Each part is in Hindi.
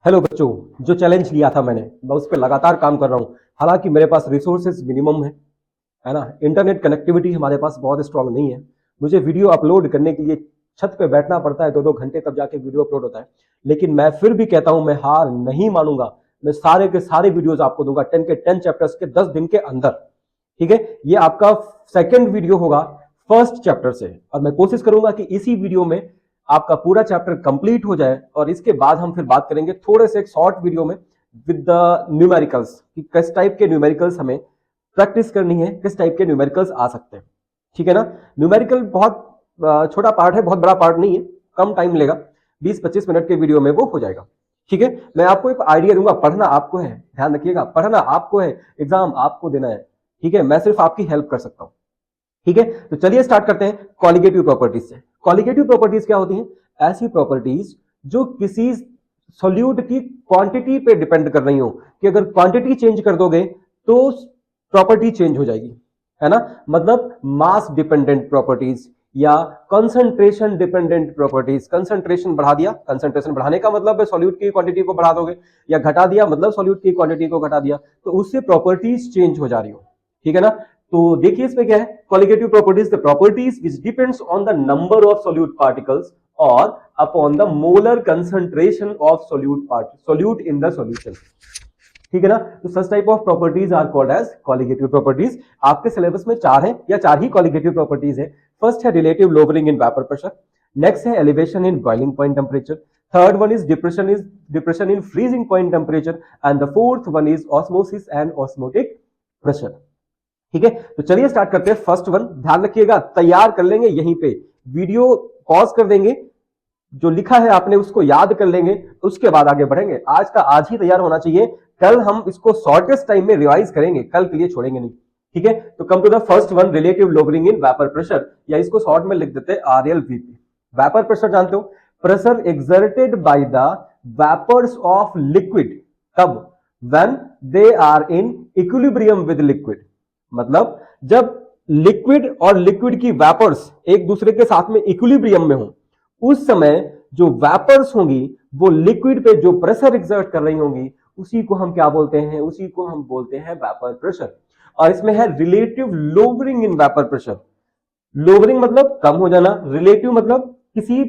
हेलो बच्चों, जो चैलेंज लिया था मैं उस पर लगातार काम कर रहा हूँ। हालांकि मेरे पास रिसोर्सेज मिनिमम है ना। इंटरनेट कनेक्टिविटी हमारे पास बहुत स्ट्रांग नहीं है। मुझे वीडियो अपलोड करने के लिए छत पे बैठना पड़ता है, 2-2 घंटे तब जाके वीडियो अपलोड होता है। लेकिन मैं फिर भी कहता हूं, मैं हार नहीं मानूंगा। मैं सारे के सारे वीडियोज आपको दूंगा 10 के 10 चैप्टर्स के 10 दिन के अंदर। ठीक है, ये आपका सेकेंड वीडियो होगा फर्स्ट चैप्टर से, और मैं कोशिश करूंगा कि इसी वीडियो में आपका पूरा चैप्टर कंप्लीट हो जाए। और इसके बाद हम फिर बात करेंगे थोड़े से एक शॉर्ट वीडियो में विद द न्यूमेरिकल्स, कि किस टाइप के न्यूमेरिकल्स हमें प्रैक्टिस करनी है, किस टाइप के न्यूमेरिकल्स आ सकते हैं। ठीक है ना। न्यूमेरिकल बहुत छोटा पार्ट है, बहुत बड़ा पार्ट नहीं है, कम टाइम लेगा, 20-25 मिनट के वीडियो में वो हो जाएगा। ठीक है, मैं आपको एक आइडिया दूंगा, पढ़ना आपको है, ध्यान रखिएगा, पढ़ना आपको है, एग्जाम आपको देना है। ठीक है, मैं सिर्फ आपकी हेल्प कर सकता हूं। ठीक है, तो चलिए स्टार्ट करते हैं कॉलिगेटिव प्रॉपर्टीज से। कॉलिगेटिव प्रॉपर्टीज क्या होती हैं? ऐसी प्रॉपर्टीज जो किसी सॉल्यूट की क्वांटिटी पे डिपेंड कर रही हो, कि अगर क्वांटिटी चेंज कर दोगे तो प्रॉपर्टी चेंज हो जाएगी, है ना। मतलब मास डिपेंडेंट प्रॉपर्टीज या कंसंट्रेशन डिपेंडेंट प्रॉपर्टीज। कंसंट्रेशन बढ़ा दिया, कंसंट्रेशन बढ़ाने का मतलब है सॉल्यूट की क्वांटिटी को बढ़ा दोगे, या घटा दिया मतलब सॉल्यूट की क्वांटिटी को घटा दिया, तो उससे प्रॉपर्टीज चेंज हो जा रही हो। ठीक है ना। तो देखिए इसमें क्या है, colligative properties, the properties which depends on the number of solute particles और upon the molar concentration of solute in the solution. ठीक है ना। तो such type of properties are called as colligative properties. आपके सिलेबस में 4 है या 4 ही कॉलिगेटिव प्रॉपर्टीज है। फर्स्ट है relative lowering in vapour pressure, next है elevation in boiling point temperature, third one is depression in freezing point temperature, and the fourth one is osmosis and osmotic pressure. ठीक है, तो चलिए स्टार्ट करते हैं फर्स्ट वन। ध्यान रखिएगा, तैयार कर लेंगे यहीं पे, वीडियो पॉज कर देंगे, जो लिखा है आपने उसको याद कर लेंगे, उसके बाद आगे बढ़ेंगे। आज का आज ही तैयार होना चाहिए, कल हम इसको शॉर्टेस्ट टाइम में रिवाइज करेंगे, कल के लिए छोड़ेंगे नहीं। ठीक है, तो come to the first one, relative lowering in vapour pressure, या इसको शॉर्ट में लिख देते हैं RLVP। वेपर प्रेशर जानते हो, pressure exerted by the vapours of liquid, कब? When they are in equilibrium with liquid. मतलब जब लिक्विड और लिक्विड की वेपर्स एक दूसरे के साथ में इक्विलिब्रियम में हो, उस समय जो वेपर्स होंगी वो लिक्विड पे जो प्रेशर एक्सर्ट कर रही होंगी, उसी को हम क्या बोलते हैं? उसी को हम बोलते हैं वेपर प्रेशर। और इसमें है relative lowering in vapour pressure. Lowering मतलब कम हो जाना, रिलेटिव मतलब किसी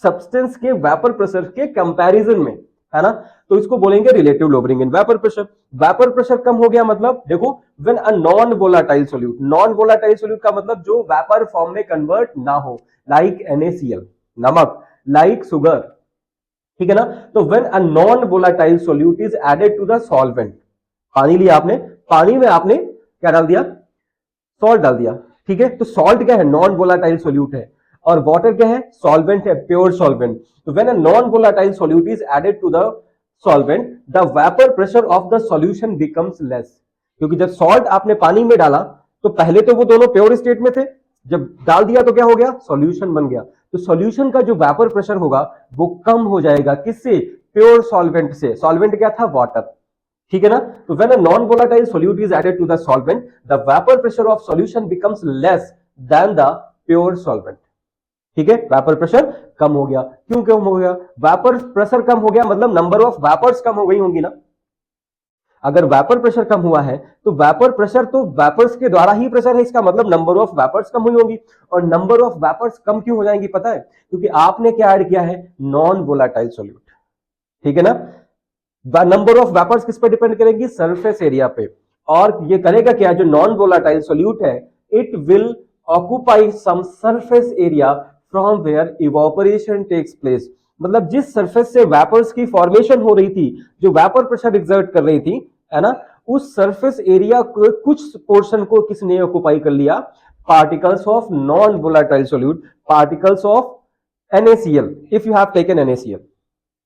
सब्सटेंस के वेपर प्रेशर के कंपैरिजन में, है ना। तो इसको बोलेंगे relative lowering in vapour pressure. Vapour pressure कम हो गया मतलब देखो, when a non volatile solute, non volatile solute का मतलब जो वेपर फॉर्म में कन्वर्ट ना हो, लाइक NaCl, नमक, लाइक शुगर। ठीक है ना। तो when a non volatile solute is added to the solvent, पानी लिया आपने, पानी में आपने क्या डाल दिया? सॉल्ट डाल दिया। ठीक है, तो सॉल्ट क्या है? नॉन वोलाटाइल सॉल्यूट है, और वाटर क्या है? सॉल्वेंट है, प्योर सॉल्वेंट। तो when a non volatile solute is added to the solvent, the vapour pressure of the solution becomes less. क्योंकि जब सॉल्ट आपने पानी में डाला तो पहले तो वो दोनों प्योर स्टेट में थे, जब डाल दिया तो क्या हो गया? सॉल्यूशन बन गया। तो सॉल्यूशन का जो वेपर प्रेशर होगा वो कम हो जाएगा, किससे? प्योर सॉल्वेंट से। सॉल्वेंट क्या था? वाटर। ठीक है ना। तो when a non volatile solute is added to the solvent, the vapour pressure of solution becomes less than the pure solvent. ठीक है, वेपर प्रेशर कम हो गया। क्यों कम हो गया? वेपर प्रेशर कम हो गया मतलब नंबर ऑफ वेपर्स कम हो गई होंगी ना। अगर वेपर प्रेशर कम हुआ है तो वेपर प्रेशर तो वेपर्स के द्वारा ही प्रेशर है, इसका मतलब नंबर ऑफ वेपर्स कम हुई होंगी। और नंबर ऑफ वेपर्स कम क्यों हो जाएंगी पता है? क्योंकि आपने क्या ऐड किया है? Non volatile solute. ठीक है ना। नंबर ऑफ वेपर्स किस पे डिपेंड करेगी? सरफेस एरिया पे। और ये करेगा क्या? जो नॉन वोलाटाइल सॉल्यूट है, it will occupy some surface area from where evaporation takes place. मतलब जिस सरफेस से वेपर्स की फॉर्मेशन हो रही थी, जो वेपर प्रेशर एक्सर्ट कर रही थी, है ना, उस सरफेस एरिया को कुछ पोर्शन को किसने ऑक्यूपाई कर लिया? Particles of non volatile solute, particles of NaCl, if you have taken NaCl।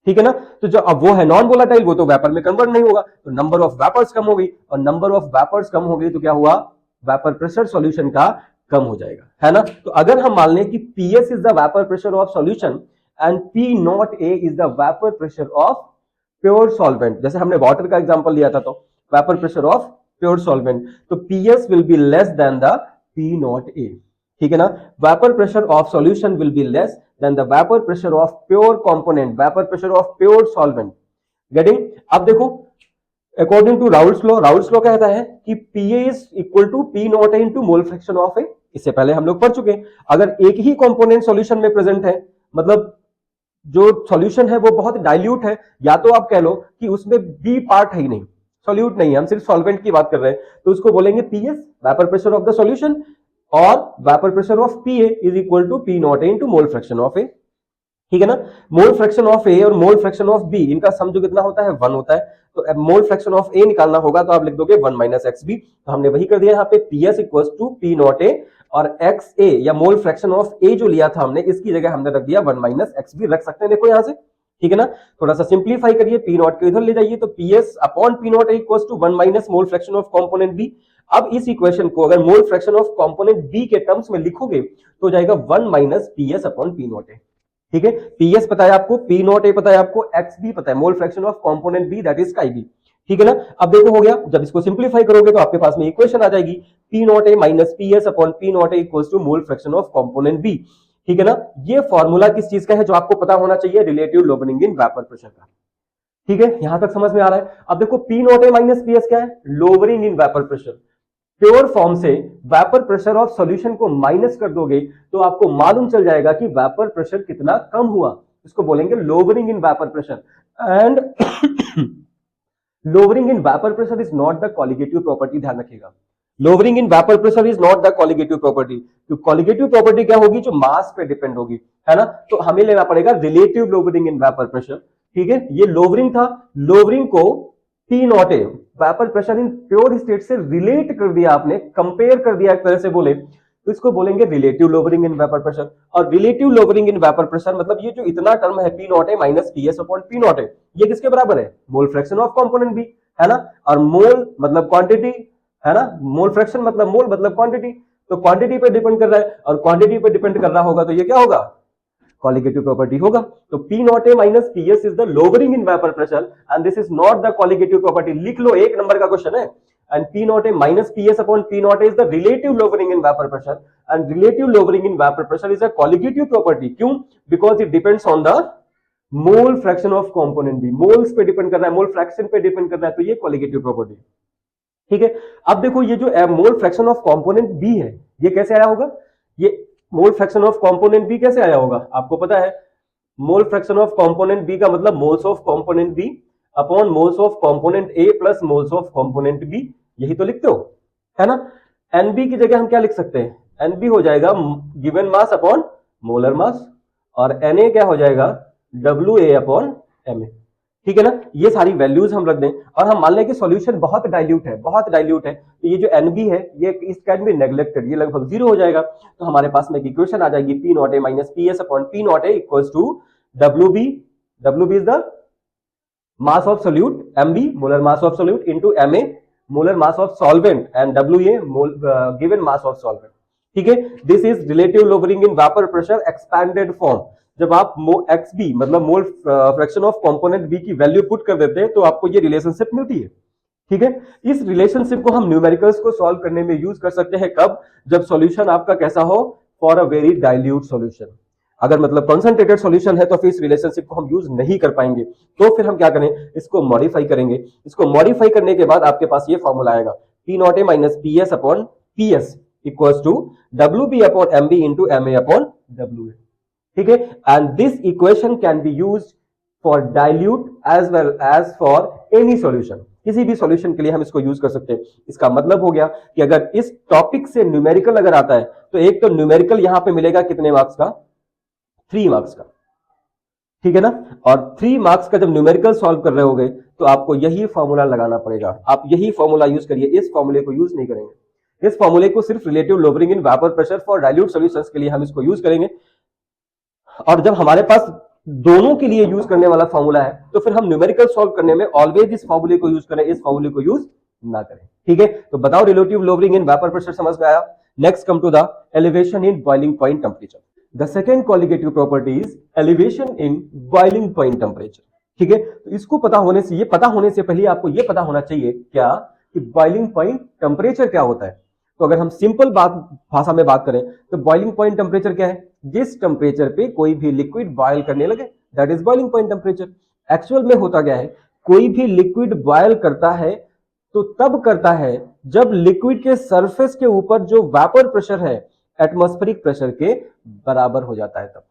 ठीक है ना। तो जो अब वो है नॉन वोलाटाइल, वो तो वेपर में कन्वर्ट नहीं होगा, तो नंबर ऑफ वेपर्स कम हो गई, और नंबर ऑफ वेपर्स कम हो गई तो क्या हुआ? वेपर प्रेशर सॉल्यूशन का कम हो जाएगा, है ना। तो अगर हम मान लें कि PS is the vapour pressure of solution and P0A is the vapour pressure of pure solvent, जैसे हमने वाटर का एग्जांपल लिया था, तो vapour pressure of pure solvent, तो PS will be less than the P0A। ठीक है ना। Vapour pressure of solution will be less than the vapor pressure of pure component, vapor pressure of pure solvent, getting? अब देखो, अकॉर्डिंग टू राउल्स लॉ कहता है कि PA is equal to P not A into mole fraction of A. इससे पहले हम लोग पढ़ चुके हैं, अगर एक ही कंपोनेंट सॉल्यूशन में प्रेजेंट है, मतलब जो सॉल्यूशन है वो बहुत डाइल्यूट है, या तो आप कह लो कि उसमें बी पार्ट है ही नहीं, सॉल्यूट नहीं है, हम सिर्फ सॉल्वेंट की बात कर रहे हैं, तो उसको बोलेंगे PS, vapour pressure of the solution, और vapour pressure of PA is equal to P not A into mole fraction of A. ठीक है ना? मोल फ्रैक्शन ऑफ ए और मोल फ्रैक्शन ऑफ बी, इनका सम जो कितना होता है, 1 होता है। तो मोल फ्रैक्शन ऑफ ए निकालना होगा तो आप लिख दोगे 1 माइनस एक्स बी। तो हमने वही कर दिया यहाँ पे, P S equal to P not A, और एक्स ए या मोल फ्रैक्शन ऑफ ए जो लिया था हमने, इसकी जगह हमने रख दिया 1 माइनस एक्स बी, रख सकते हैं देखो यहां से। ठीक है ना? थोड़ा सा सिंप्लीफाई करिए, पी नॉट को इधर ले जाइए, तो P S upon P nought equal to 1 minus mole fraction of component B. अब इस इक्वेशन को अगर mole fraction of component B के टर्म्स में लिखोगे तो हो जाएगा 1 minus P S upon P not A. ठीक है? पीएस पता है आपको, पी नॉट ए पता है आपको, एक्स बी पता है, mole fraction of component B that is chi B. ठीक है ना? अब देखो हो गया, जब इसको सिंप्लीफाई करोगे तो आपके पास में इक्वेशन आ जाएगी, P not A minus P S upon P not A equals to mole fraction of component B. ठीक है ना? ये फॉर्मूला किस चीज का है जो आपको पता होना चाहिए, relative lowering in vapour pressure का। ठीक है? यहां तक समझ में आ रहा है? अब देखो P not A minus P S क्या है, lowering in vapour pressure. Pure form से वेपर प्रेशर ऑफ सॉल्यूशन को माइनस कर दोगे तो आपको मालूम चल जाएगा कि वेपर प्रेशर कितना कम हुआ, इसको बोलेंगे lowering in vapour pressure. And lowering in vapour pressure is not the colligative property, ध्यान रखिएगा, lowering in vapour pressure is not the colligative property. तो कॉलिगेटिव प्रॉपर्टी क्या होगी, जो मास पे डिपेंड होगी, है ना? तो हमें लेना पड़ेगा relative lowering in vapour pressure. ठीक है? ये लोवरिंग था, लोवरिंग को P not a vapour pressure in pure state से रिलेट कर दिया आपने, कंपेयर कर दिया एक तरह से बोले, तो इसको बोलेंगे relative lowering in vapour pressure. और relative lowering in vapour pressure मतलब ये जो इतना टर्म है P not A minus P S upon P not A, ये किसके बराबर है, mole fraction of component B, है ना? और मोल मतलब क्वांटिटी, है ना? मोल फ्रैक्शन मतलब मोल मतलब क्वांटिटी, तो क्वांटिटी पे डिपेंड कर रहा है, और क्वांटिटी पे डिपेंड कर रहा होगा तो ये क्या होगा, कॉलिगेटिव प्रॉपर्टी होगा। तो P not A minus P S is the lowering in vapour pressure and this is not the colligative property. लिख लो, एक नंबर का क्वेश्चन है। And P not A minus P S upon P not A is the relative lowering in vapour pressure and relative lowering in vapour pressure is a colligative property. क्यों? Because it depends on the mole fraction of component B, moles पे डिपेंड कर रहा है, मोल फ्रैक्शन पे डिपेंड कर रहा है, तो ये कॉलिगेटिव प्रॉपर्टी। ठीक है? अब देखो ये जो mole fraction of component B है, ये कैसे आया होगा, ये mole fraction of component B कैसे आया होगा, आपको पता है, mole fraction of component B का मतलब moles of component B upon moles of component A plus moles of component B, यही तो लिखते हो, है ना? एनबी की जगह हम क्या लिख सकते हैं, एनबी हो जाएगा given mass upon molar mass, और एनए क्या हो जाएगा, W A upon M A. ठीक है ना? ये सारी वैल्यूज हम रख दें, और हम मान लें कि सॉल्यूशन बहुत डाइल्यूट है, बहुत डाइल्यूट है, तो ये जो एनबी है ये इस कैन बी नेग्लेक्टेड, ये लगभग 0 हो जाएगा। तो हमारे पास में एक इक्वेशन आ जाएगी, P not A minus P S upon P not A equals to W B is the mass of solute, M B molar mass of solute into M A molar mass of solvent, and W A given mass of solvent. ठीक है? This is relative lowering in vapour pressure expanded form. जब आप एक्स बी मतलब mole fraction of component B की वैल्यू पुट कर देते हैं तो आपको ये रिलेशनशिप मिलती है। ठीक है? इस रिलेशनशिप को हम न्यूमेरिकल्स को सॉल्व करने में यूज कर सकते हैं, कब, जब सॉल्यूशन आपका कैसा हो, for a very dilute solution. अगर मतलब कंसंट्रेटेड सॉल्यूशन है तो फिर इस रिलेशनशिप को हम यूज नहीं कर पाएंगे, तो फिर हम क्या करें, इसको मॉडिफाई करेंगे। इसको मॉडिफाई करने के बाद आपके पास ये फॉर्मूला आएगा, P not A minus P S upon P S equals to W B upon M B into M A upon W A. ठीक है? And this equation can be used for dilute as well as for any solution, किसी भी सॉल्यूशन के लिए हम इसको यूज कर सकते हैं। इसका मतलब हो गया कि अगर इस टॉपिक से न्यूमेरिकल अगर आता है तो एक तो न्यूमेरिकल यहां पे मिलेगा कितने मार्क्स का, 3 मार्क्स का। ठीक है ना? और 3 मार्क्स का जब न्यूमेरिकल सॉल्व कर रहे होगे तो आपको यही फॉर्मूला लगाना पड़ेगा, आप यही फॉर्मूला यूज करिए, इस फॉर्मूले को यूज नहीं करेंगे। इस फॉर्मूले को सिर्फ relative lowering in vapour pressure for dilute solutions के लिए हम इसको यूज करेंगे, और जब हमारे पास दोनों के लिए यूज करने वाला फॉर्मूला है तो फिर हम न्यूमेरिकल सॉल्व करने में ऑलवेज इस फॉर्मूले को यूज करें, इस फॉर्मूले को यूज ना करें। ठीक है? तो बताओ, relative lowering in vapour pressure समझ में आया। Next come to the elevation in boiling point temperature. The second colligative property is elevation in boiling point temperature. ठीक है? तो इसको पता होने से, ये पता होने से पहले आपको ये पता होना चाहिए क्या, कि बॉइलिंग पॉइंट टेम्परेचर क्या होता है। तो अगर हम सिंपल भाषा में बात करें तो बॉइलिंग पॉइंट टेम्परेचर क्या है, जिस टेम्परेचर पे कोई भी लिक्विड बॉयल करने लगे, that is boiling point temperature. Actual में होता क्या है, कोई भी लिक्विड बॉयल करता है तो तब करता है जब लिक्विड के सरफेस के ऊपर जो वेपर प्रेशर है एटमॉस्फेरिक प्रेशर के बराबर हो जाता है तब,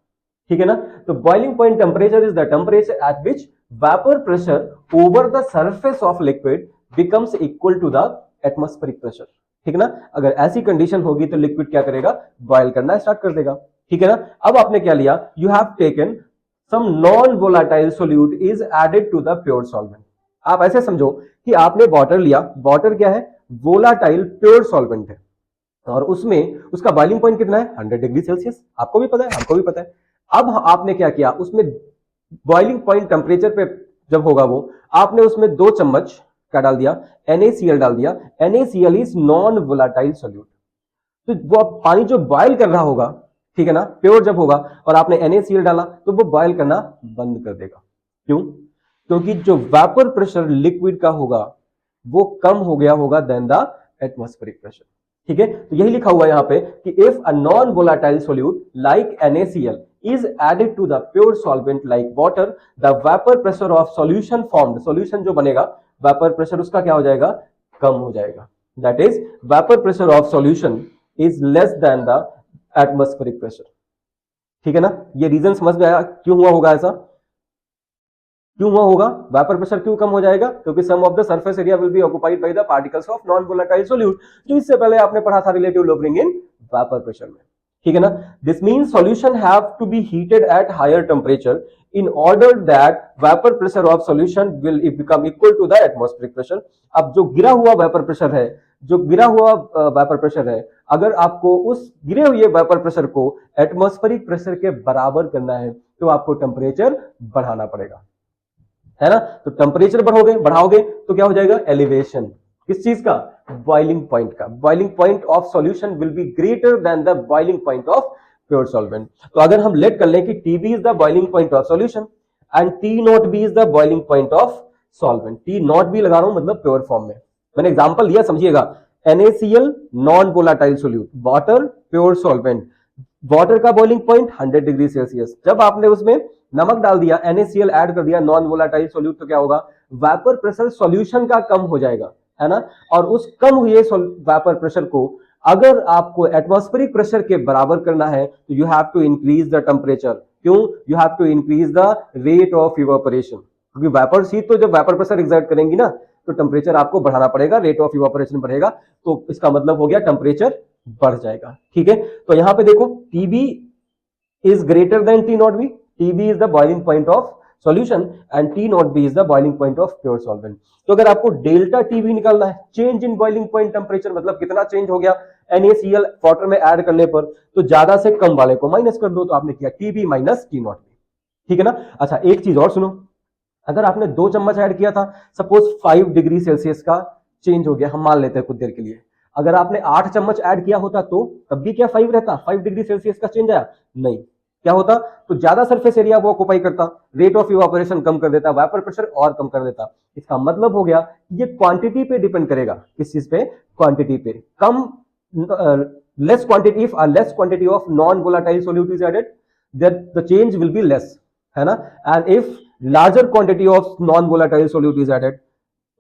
ठीक है ना। तो boiling point temperature is the temperature at which vapour pressure over the surface of liquid becomes equal to the atmospheric pressure, ठीक है ना। अगर ऐसी कंडीशन होगी तो लिक्विड क्या करेगा, बॉयल करना स्टार्ट कर देगा, ठीक है ना। अब आपने क्या लिया, you have taken some non volatile solute is added to the pure solvent. आप ऐसे समझो कि आपने वाटर लिया, वाटर क्या है, वोलाटाइल प्योर सॉल्वेंट है, और उसमें उसका बॉइलिंग पॉइंट कितना है, 100 डिग्री सेल्सियस, आपको भी पता है, हमको भी पता है। अब आपने क्या किया, उसमें बॉइलिंग पॉइंट टेम्परेचर पे जब होगा वो, आपने उसमें 2 चम्मच क्या डाल दिया, NaCl डाल दिया। NaCl is non volatile solute. तो वो पानी जो बॉयल कर रहा होगा, ठीक है ना, प्योर जब होगा और आपने NaCl डाला तो वो बॉयल करना बंद कर देगा। क्यों? क्योंकि जो वेपर प्रेशर लिक्विड का होगा वो कम हो गया होगा देन द एटमॉस्फेरिक प्रेशर, ठीक है। तो यही लिखा हुआ है यहां पे कि if a non volatile solute like NaCl is added to the pure solvent like water, the vapor pressure of solution formed, solution जो बनेगा vapor pressure उसका क्या हो जाएगा, कम हो जाएगा। that is vapor pressure of solution is less than the atmospheric pressure, ठीक है ना। ये रीजन समझ में आया क्यों हुआ होगा ऐसा, क्यों हुआ होगा, वेपर प्रेशर क्यों कम हो जाएगा, क्योंकि some of the surface area will be occupied by the particles of non volatile solute, जो इससे पहले आपने पढ़ा था relative lowering in vapour pressure में, ठीक है ना। This means solution have to be heated at higher temperature in order that vapour pressure of solution will become equal to the atmospheric pressure. अब जो गिरा हुआ वेपर प्रेशर है, जो गिरा हुआ वेपर प्रेशर है, अगर आपको उस गिरे हुए वेपर प्रेशर को एटमॉस्फेरिक प्रेशर के बराबर करना है तो आपको टेंपरेचर बढ़ाना पड़ेगा, है ना। तो टेम्परेचर बढ़ाओगे तो क्या हो जाएगा, एलिवेशन, किस चीज का, बॉइलिंग पॉइंट का। Boiling point of solution will be greater than the boiling point of pure solvent. तो अगर हम लेट कर लें कि TB is the boiling point of solution and T0B is the boiling point of solvent, T0B लगा रहा हूं मतलब प्योर फॉर्म में, मैंने एग्जांपल लिया, समझिएगा। NaCl non volatile solute, water pure solvent, water का बॉइलिंग पॉइंट 100 डिग्री सेल्सियस, जब आपने उसमें नमक डाल दिया, NaCl ऐड कर दिया, नॉन वोलाटाइल सोल्यूट, तो क्या होगा, वेपर प्रेशर सॉल्यूशन का कम हो जाएगा, है ना। और उस कम हुए वेपर प्रेशर को अगर आपको एटमॉस्फेरिक प्रेशर के बराबर करना है तो you have to increase the temperature. क्यों? You have to increase the rate of evaporation, क्योंकि वेपर शीट तो जब वेपर प्रेशर एक्सर्ट करेंगी ना तो टेम्परेचर आपको बढ़ाना पड़ेगा, रेट ऑफ इवेपोरेशन बढ़ेगा, तो इसका मतलब हो गया टेम्परेचर बढ़ जाएगा, ठीक है। तो यहां पे देखो TB is greater than T0B, TB is the boiling point of solution and T0B is the boiling point of pure solvent। तो अगर आपको डेल्टा TB निकालना है, change in boiling point temperature, मतलब कितना चेंज हो गया NaCl वाटर में ऐड करने पर, तो ज्यादा से कम वाले को माइनस कर दो, तो आपने किया TB माइनस T0B, ठीक है ना। अच्छा एक चीज और सुनो, अगर आपने 2 चम्मच ऐड किया था, सपोज 5 डिग्री सेल्सियस का चेंज हो गया, हम मान लेते हैं कुछ देर के लिए, अगर आपने 8 चम्मच ऐड किया होता तो तब भी क्या 5 रहता, 5 डिग्री सेल्सियस का चेंज आया नहीं, क्या होता, तो ज्यादा सरफेस एरिया वो ऑक्युपाई करता, रेट ऑफ इवेपोरेशन कम कर देता, वेपर प्रेशर और कम कर देता। इसका मतलब हो गया ये क्वांटिटी पे डिपेंड करेगा, किस चीज पे, क्वांटिटी पे। कम less quantity, if less quantity of non volatile solute is added then the change will be less, है ना। And if larger quantity of non volatile solute is added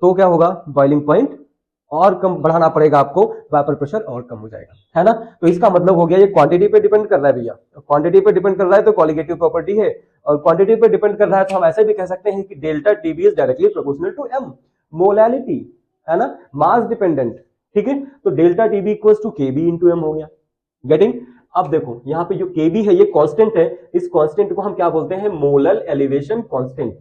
तो क्या होगा, बॉइलिंग पॉइंट और कम बढ़ाना पड़ेगा आपको, वेपर प्रेशर और कम हो जाएगा, है ना। तो इसका मतलब हो गया ये क्वांटिटी पे डिपेंड कर रहा है भैया, क्वांटिटी पे डिपेंड कर रहा है तो कॉलिगेटिव प्रॉपर्टी है, और क्वांटिटी पे डिपेंड कर रहा है तो हम ऐसे भी कह सकते हैं कि delta TB is directly proportional to m, molality, है ना, मास डिपेंडेंट, ठीक है। तो delta TB equals to KB into m हो गया, गेटिंग। अब देखो यहाँ पे जो KB है ये कांस्टेंट है, इस कांस्टेंट को हम क्या बोलते हैं, मोलल एलिवेशन कांस्टेंट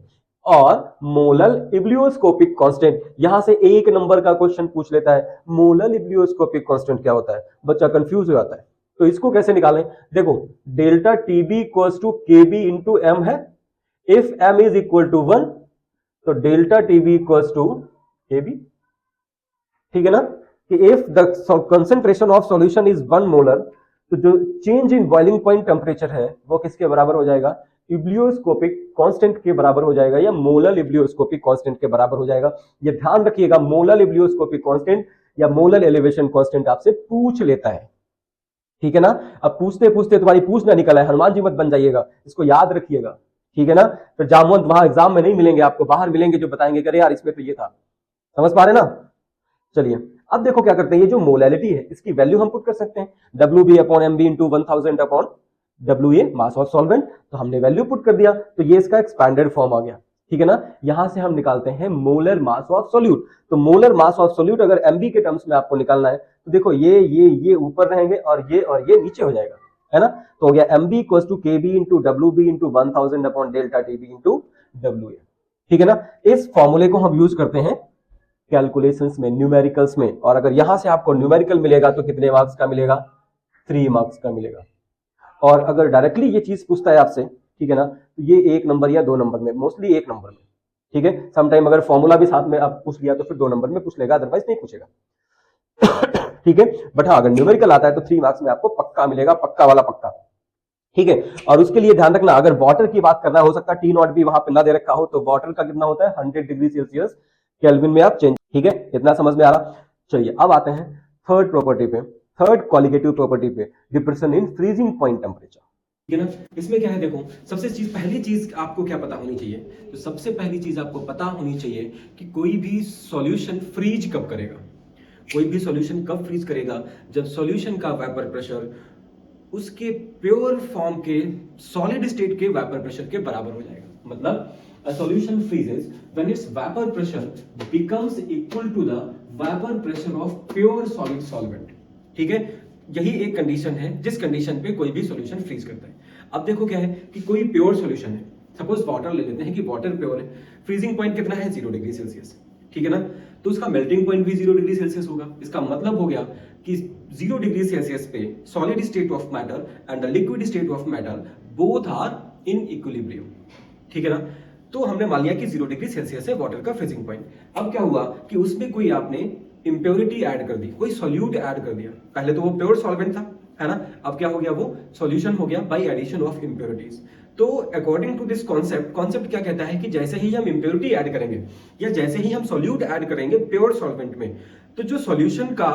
और मोलल इब्लियोस्कोपिक कांस्टेंट। यहां से एक नंबर का क्वेश्चन पूछ लेता है, मोलल इब्लियोस्कोपिक कांस्टेंट क्या होता है, बच्चा कंफ्यूज हो जाता है। तो इसको कैसे निकालें, देखो delta TB equals to KB into m है, if m is equal to 1 तो delta TB equals to KB, ठीक है ना। कि if the concentration of solution is 1 molar, तो जो change in boiling point temperature है वो किसके बराबर हो जाएगा, इब्लियोस्कोपिक कांस्टेंट के बराबर हो जाएगा, या मोलल इब्लियोस्कोपिक कांस्टेंट के बराबर हो जाएगा। ये ध्यान रखिएगा, मोलल इब्लियोस्कोपिक कांस्टेंट या मोलल एलिवेशन कांस्टेंट आपसे पूछ लेता है, ठीक है ना। अब पूछते पूछते तुम्हारी पूछ ना निकल आए, हनुमान जी मत बन जाइएगा, इसको याद रखिएगा, ठीक है ना। फिर जामवंत वहां एग्जाम में नहीं मिलेंगे आपको, बाहर मिलेंगे जो बताएंगे कि अरे यार इसमें तो ये था। समझ पा रहे ना। चलिए अब देखो क्या करते हैं, ये जो मोलैलिटी है इसकी वैल्यू हम पुट कर सकते हैं, W B upon M B into 1000 upon W A mass of solvent. तो हमने वैल्यू पुट कर दिया, तो ये इसका एक्सपैंडेड फॉर्म आ गया। ठीक है ना। यहां से हम निकालते हैं मोलर मास ऑफ सोल्यूट। तो मोलर मास ऑफ सोल्यूट अगर एमबी के टर्म्स में आपको निकालना है तो देखो ये ऊपर रहेंगे और ये नीचे हो जाएगा, है ना। तो हो गया M B equal to K B into W B into 1000 upon delta T B into W A. ठीक है ना। इस फॉर्मूले को हम यूज करते हैं कैलकुलेशंस में, न्यूमेरिकल्स में। और अगर यहां से आपको न्यूमेरिकल मिलेगा तो कितने मार्क्स का मिलेगा, 3 मार्क्स का मिलेगा। और अगर डायरेक्टली ये चीज पूछता है आपसे, ठीक है ना, तो ये 1 नंबर या 2 नंबर में, मोस्टली 1 नंबर में। ठीक है। समटाइम अगर फॉर्मूला भी साथ में आप पूछ लिया तो फिर 2 नंबर में पूछ लेगा, अदरवाइज नहीं पूछेगा। ठीक है। बट हाँ, अगर न्यूमेरिकल आता है तो 3 मार्क्स में आपको पक्का मिलेगा, पक्का वाला पक्का। ठीक है। और उसके लिए ध्यान रखना, अगर वाटर की बात करना हो सकता है टी नॉट भी वहां पे ना दे रखा हो, तो वाटर का कितना होता है 100 डिग्री सेल्सियस केल्विन में आप चेंज। ठीक है, इतना समझ में आ रहा। चलिए अब आते हैं थर्ड प्रॉपर्टी पे, थर्ड क्वालिटेटिव प्रॉपर्टी पे, depression in freezing point temperature. ठीक है ना। इसमें क्या है, देखो सबसे पहली चीज आपको क्या पता होनी चाहिए, तो सबसे पहली चीज आपको पता होनी चाहिए कि कोई भी सॉल्यूशन फ्रीज कब करेगा। कोई भी सॉल्यूशन कब फ्रीज करेगा, जब सॉल्यूशन का वेपर प्रेशर उसके प्योर फॉर्म के सॉलिड स्टेट के वेपर प्रेशर के बराबर हो जाएगा। मतलब a solution freezes when its vapor pressure becomes equal to the vapor pressure of pure solid solvent। ठीक है, यही एक कंडीशन है जिस कंडीशन पे कोई भी सॉल्यूशन फ्रीज करता है। अब देखो क्या है कि कोई प्योर सॉल्यूशन है, सपोज वाटर ले लेते हैं कि वाटर प्योर है, फ्रीजिंग पॉइंट कितना है 0 डिग्री सेल्सियस। ठीक है ना। तो उसका मेल्टिंग पॉइंट भी 0 डिग्री सेल्सियस होगा। इसका मतलब हो गया कि 0 डिग्री सेल्सियस पे solid state of matter and the liquid state of matter both are in equilibrium. ठीक है ना। तो हमने मान लिया कि 0 डिग्री सेल्सियस है वाटर का फ्रीजिंग पॉइंट। अब क्या हुआ कि उसमें कोई आपने इंप्योरिटी ऐड कर दी, कोई सॉल्यूट ऐड कर दिया। पहले तो वो प्योर सॉल्वेंट था, है ना। अब क्या हो गया, वो सॉल्यूशन हो गया बाय एडिशन ऑफ इंप्योरिटीज। तो अकॉर्डिंग टू दिस कॉन्सेप्ट क्या कहता है कि जैसे ही हम इंप्योरिटी ऐड करेंगे या जैसे ही हम सॉल्यूट ऐड करेंगे प्योर सॉल्वेंट में, तो जो सॉल्यूशन का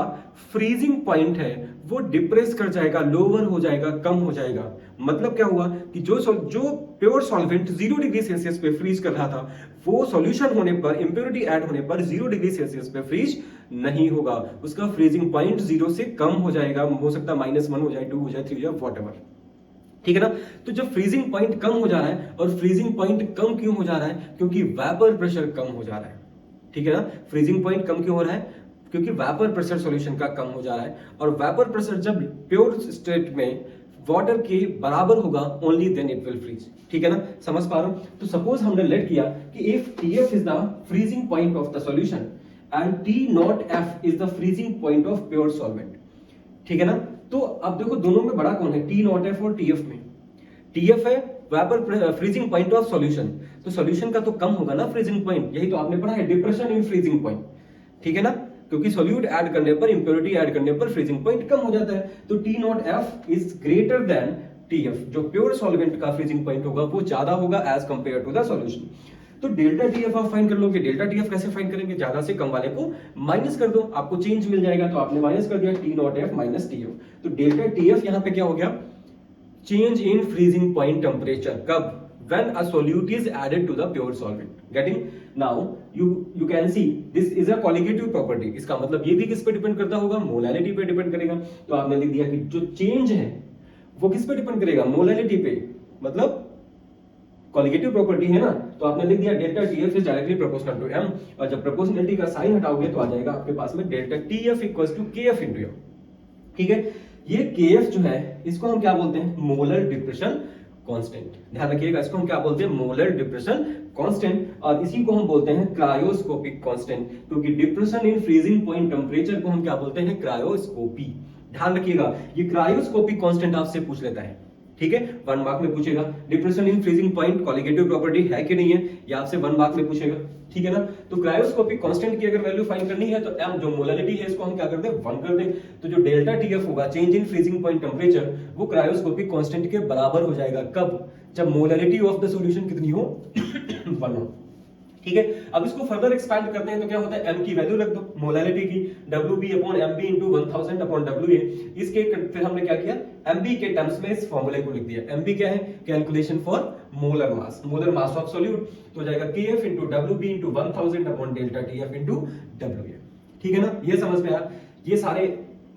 फ्रीजिंग पॉइंट है वो डिप्रेस कर जाएगा, लोअर हो जाएगा, कम हो जाएगा। मतलब क्या हुआ कि जो प्योर सॉल्वेंट 0 डिग्री सेल्सियस पे फ्रीज कर रहा था, वो सॉल्यूशन होने पर, इंप्योरिटी ऐड होने पर 0 डिग्री सेल्सियस पे फ्रीज नहीं होगा। उसका फ्रीजिंग पॉइंट 0 से कम हो जाएगा, हो सकता है -1 हो जाए, 2 हो जाए, 3 हो जाए, व्हाटएवर। ठीक है ना। तो जब फ्रीजिंग पॉइंट कम हो जा रहा है, और फ्रीजिंग पॉइंट कम क्यों हो जा रहा है, क्योंकि वेपर प्रेशर कम हो जा रहा है। ठीक है ना। फ्रीजिंग पॉइंट कम क्यों हो रहा है, क्योंकि वेपर प्रेशर सॉल्यूशन का कम हो जा रहा है। और वेपर प्रेशर जब प्योर स्टेट में वाटर के बराबर होगा, only then it will freeze. ठीक है ना, समझ पा रहा हूं। तो सपोज हमने लेट किया कि if TF is the freezing point of the solution and T0F is the freezing point of pure solvent. ठीक है ना। तो अब देखो दोनों में बड़ा कौन है, T0F और TF में। TF है vapour freezing point of solution, तो सॉल्यूशन का तो कम होगा ना फ्रीजिंग पॉइंट, यही तो आपने पढ़ा है, डिप्रेशन इन फ्रीजिंग पॉइंट। ठीक है ना, क्योंकि सॉल्यूट ऐड करने पर, इंप्योरिटी ऐड करने पर फ्रीजिंग पॉइंट कम हो जाता है। तो T0F is greater than TF, जो प्योर सॉल्वेंट का फ्रीजिंग पॉइंट होगा वो ज्यादा होगा as compare to the solution. तो डेल्टा TF आप फाइंड कर लोगे। डेल्टा TF कैसे फाइंड करेंगे, ज्यादा से कम वाले को माइनस कर दो, आपको चेंज मिल जाएगा। तो आपने माइनस कर दिया T0F माइनस TF। तो डेल्टा TF यहां पे क्या हो गया, change in freezing point temperature कब, when a solute is added to the pure solvent। getting now you can see this is a colligative property। इसका मतलब ये भी किस पे डिपेंड करता होगा, मोलैलिटी पे डिपेंड करेगा। तो आपने लिख दिया कि जो चेंज है वो किस पे डिपेंड करेगा, मोलैलिटी पे, मतलब कॉलिगेटिव प्रॉपर्टी है ना। तो आपने लिख दिया delta TF is directly proportional to m, और जब प्रोपोर्शनलिटी का साइन हटाओगे तो आ जाएगा आपके पास में delta TF equals to KF into m। ठीक है। ये KF जो है इसको हम क्या बोलते हैं, मोलर डिप्रेशन कांस्टेंट। ध्यान रखिएगा, इसको हम क्या बोलते हैं, मोलर डिप्रेशन कांस्टेंट। और इसी को हम बोलते हैं क्रायोस्कोपिक कांस्टेंट, क्योंकि depression in freezing point temperature को हम क्या बोलते हैं, क्रायोस्कोपी। ध्यान रखिएगा, ये क्रायोस्कोपिक कांस्टेंट आपसे पूछ लेता है। ठीक है, 1 मार्क में पूछेगा। Depression in freezing point colligative property है कि नहीं है, ये आपसे 1 मार्क में पूछेगा। ठीक है ना। तो क्रायोस्कोपिक कांस्टेंट की अगर वैल्यू फाइंड करनी है तो m जो मोलैलिटी है इसको हम क्या कर दें, 1 कर दें। तो जो डेल्टा TF होगा, change in freezing point temperature, वो क्रायोस्कोपिक कांस्टेंट के बराबर हो जाएगा। कब, जब मोलैलिटी ऑफ द सॉल्यूशन कितनी हो 1 हो। ठीक है। अब इसको फर्दर एक्सपैंड करते हैं तो क्या होता है, m की वैल्यू रख दो मोलैलिटी की, WB upon MB into 1000 upon WA। इसके फिर हमने क्या किया, एमबी के टर्म्स में इस फॉर्मूले को लिख दिया। एमबी क्या है? Calculation for molar mass of solute, तो हो जाएगा KF into WB into 1000 upon delta TF into WA। ठीक है ना, ये समझ में आया। ये सारे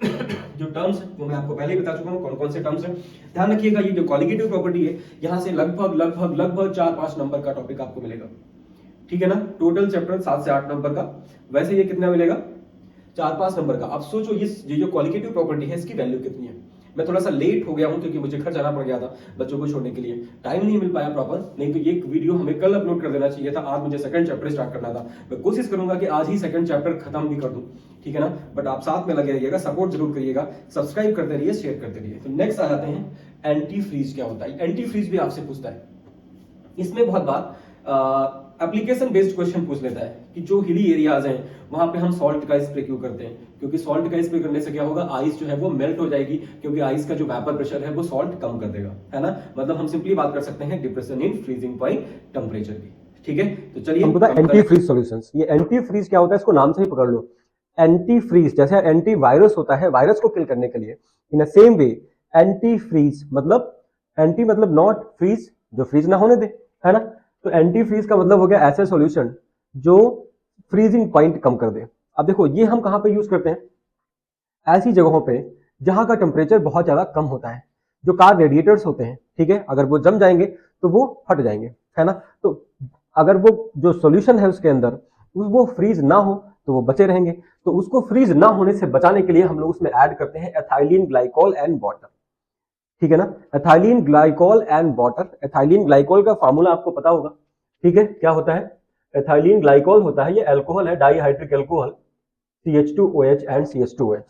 जो टर्म्स है वो मैं आपको पहले ही बता चुका हूं कौन कौन से टर्म्स हैं। ध्यान रखिएगा, ये जो कॉलिगेटिव प्रॉपर्टी है यहां से लगभग 4-5 नंबर का टॉपिक आपको मिलेगा। ठीक है ना, टोटल चैप्टर 7 से 8 नंबर का, वैसे ये कितना मिलेगा? 4-5 नंबर का। अब सोचो ये जो क्वालिटेटिव प्रॉपर्टी है इसकी वैल्यू कितनी है। मैं थोड़ा सा लेट हो गया हूं क्योंकि मुझे घर जाना पड़ गया था बच्चों को छोड़ने के लिए, टाइम नहीं मिल पाया प्रॉपर, नहीं तो ये वीडियो हमें कल अपलोड कर देना चाहिए था। आज मुझे सेकंड चैप्टर स्टार्ट करना था, मैं कोशिश करूंगा कि आज ही सेकंड चैप्टर खत्म भी कर दूं। ठीक है ना, बट आप साथ में लगे रहिएगा, सपोर्ट जरूर करिएगा, सब्सक्राइब करते रहिए, शेयर करते रहिए। तो नेक्स्ट आ जाते हैं एंटी फ्रीज क्या होता है। एंटी फ्रीज भी आपसे पूछता है, इसमें बहुत बार एप्लीकेशन बेस्ड क्वेश्चन पूछ लेता है कि जो हिली एरियाज हैं वहां पे हम सॉल्ट का स्प्रे क्यों करते हैं, क्योंकि सॉल्ट का स्प्रे करने से क्या होगा, आइस जो है वो मेल्ट हो जाएगी, क्योंकि आइस का जो वेपर प्रेशर है वो सॉल्ट कम कर देगा, है ना। मतलब हम सिंपली बात कर सकते हैं depression in freezing point temperature की। ठीक है, तो चलिए हम पता एंटी फ्रीज सॉल्यूशंस। ये एंटी फ्रीज क्या होता है, इसको नाम से ही पकड़ लो। एंटी फ्रीज जैसे एंटी वायरस होता है, वायरस को किल करने के लिए, in a same way antifreeze मतलब एंटी मतलब नॉट फ्रीज, जो फ्रीज ना होने दे, है ना। तो एंटी फ्रीज का मतलब हो गया ऐसे सॉल्यूशन जो फ्रीजिंग पॉइंट कम कर दे। अब देखो ये हम कहां पे यूज करते हैं, ऐसी जगहों पे जहां का टेम्परेचर बहुत ज्यादा कम होता है। जो कार रेडिएटर्स होते हैं, ठीक है, अगर वो जम जाएंगे तो वो फट जाएंगे, है ना। तो अगर वो जो सॉल्यूशन है उसके अंदर वो फ्रीज ना हो तो वो बचे रहेंगे। तो उसको फ्रीज ना होने से बचाने के लिए हम लोग उसमें ऐड करते हैं एथाइलिन ग्लाइकोल एंड वाटर। ठीक है ना, ethylene glycol and water. Ethylene glycol का फार्मूला आपको पता होगा, ठीक है, क्या होता है? एथाइलिन ग्लाइकोल होता है, ये अल्कोहल है, dihydric alcohol, CH2OH and CH2OH।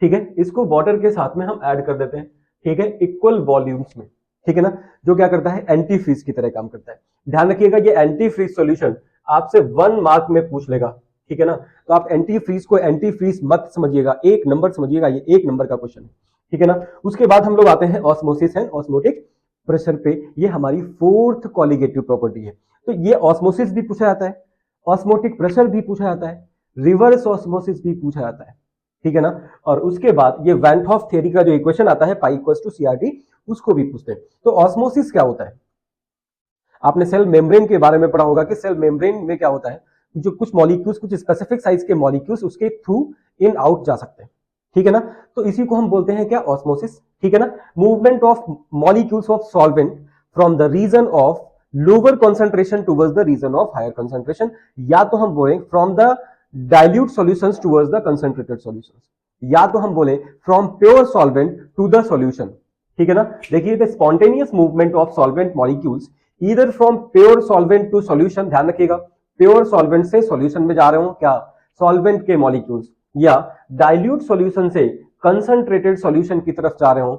ठीक है, इसको वाटर के साथ में हम ऐड कर देते हैं, ठीक है, इक्वल वॉल्यूम्स में। ठीक है ना, जो क्या करता है, एंटी फ्रीज की तरह काम करता है। ध्यान रखिएगा, ये एंटी फ्रीज सॉल्यूशन आपसे 1 मार्क में पूछ लेगा। ठीक है ना, तो आप एंटी फ्रीज को एंटी फ्रीज मत समझिएगा, 1 नंबर समझिएगा, ये 1 नंबर का क्वेश्चन है। ठीक है ना, उसके बाद हम लोग आते हैं ऑस्मोसिस एंड ऑस्मोटिक प्रेशर पे। ये हमारी 4th कॉलिगेटिव प्रॉपर्टी है। तो ये ऑस्मोसिस भी पूछा जाता है, ऑस्मोटिक प्रेशर भी पूछा जाता है, रिवर्स ऑस्मोसिस भी पूछा जाता है। ठीक है ना, और उसके बाद ये वैन हॉफ थ्योरी का जो इक्वेशन आता है पाई इक्वल्स टू CRT, उसको भी पूछते हैं। तो ऑस्मोसिस क्या होता है? आपने सेल मेम्ब्रेन के बारे में पढ़ा होगा कि सेल मेम्ब्रेन में क्या होता है, जो कुछ मॉलिक्यूल्स, कुछ स्पेसिफिक साइज के मॉलिक्यूल्स उसके थ्रू इन आउट जा सकते हैं। ठीक है ना, तो इसी को हम बोलते हैं क्या, ऑस्मोसिस। ठीक है ना, movement of molecules of solvent from the region of lower concentration towards the region of higher concentration, या तो हम बोले from the dilute solutions towards the concentrated solutions, या तो हम बोले from pure solvent to the solution. ठीक है ना, देखिए the spontaneous movement of solvent molecules either from pure solvent to solution, ध्यान रखिएगा, प्योर सॉल्वेंट से सॉल्यूशन में जा रहे हो क्या, सॉल्वेंट के मॉलिक्यूल्स, या डाइल्यूट सॉल्यूशन से कंसंट्रेटेड सॉल्यूशन की तरफ जा रहे हो,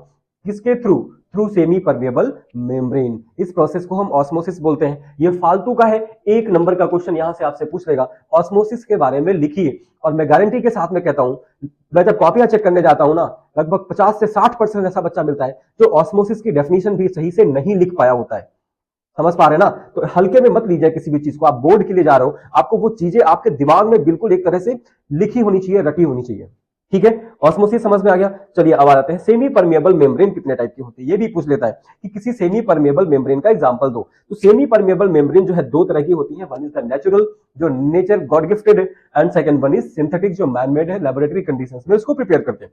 किसके through, through semi permeable membrane. इस प्रोसेस को हम ऑस्मोसिस बोलते हैं। ये फालतू का है, 1 नंबर का क्वेश्चन यहां से आपसे पूछ लेगा, ऑस्मोसिस के बारे में लिखिए। और मैं गारंटी के साथ में कहता हूं, मैं जब कॉपियां चेक करने जाता हूं ना, लगभग 50 से 60% ऐसा बच्चा मिलता है जो ऑस्मोसिस की डेफिनेशन भी सही से नहीं लिख पाया होता है। समझ पा रहे हैं ना, तो हल्के में मत लीजिए किसी भी चीज को, आप बोर्ड के लिए जा रहे हो, आपको वो चीजें आपके दिमाग में बिल्कुल एक तरह से लिखी होनी चाहिए, रटी होनी चाहिए। ठीक है, ऑस्मोसिस समझ में आ गया। चलिए अब आ जाते हैं सेमी परमेबल मेम्ब्रेन कितने टाइप की होती है, ये भी पूछ लेता है कि किसी सेमी परमेबल मेम्ब्रेन का एग्जांपल दो। तो सेमी परमेबल मेम्ब्रेन जो है 2 तरह की होती है, वन इज द नेचुरल, जो नेचर गॉड गिफ्टेड है, and second one is synthetic, जो मैन मेड है, लेबोरेटरी कंडीशंस में उसको प्रिपेयर करते हैं।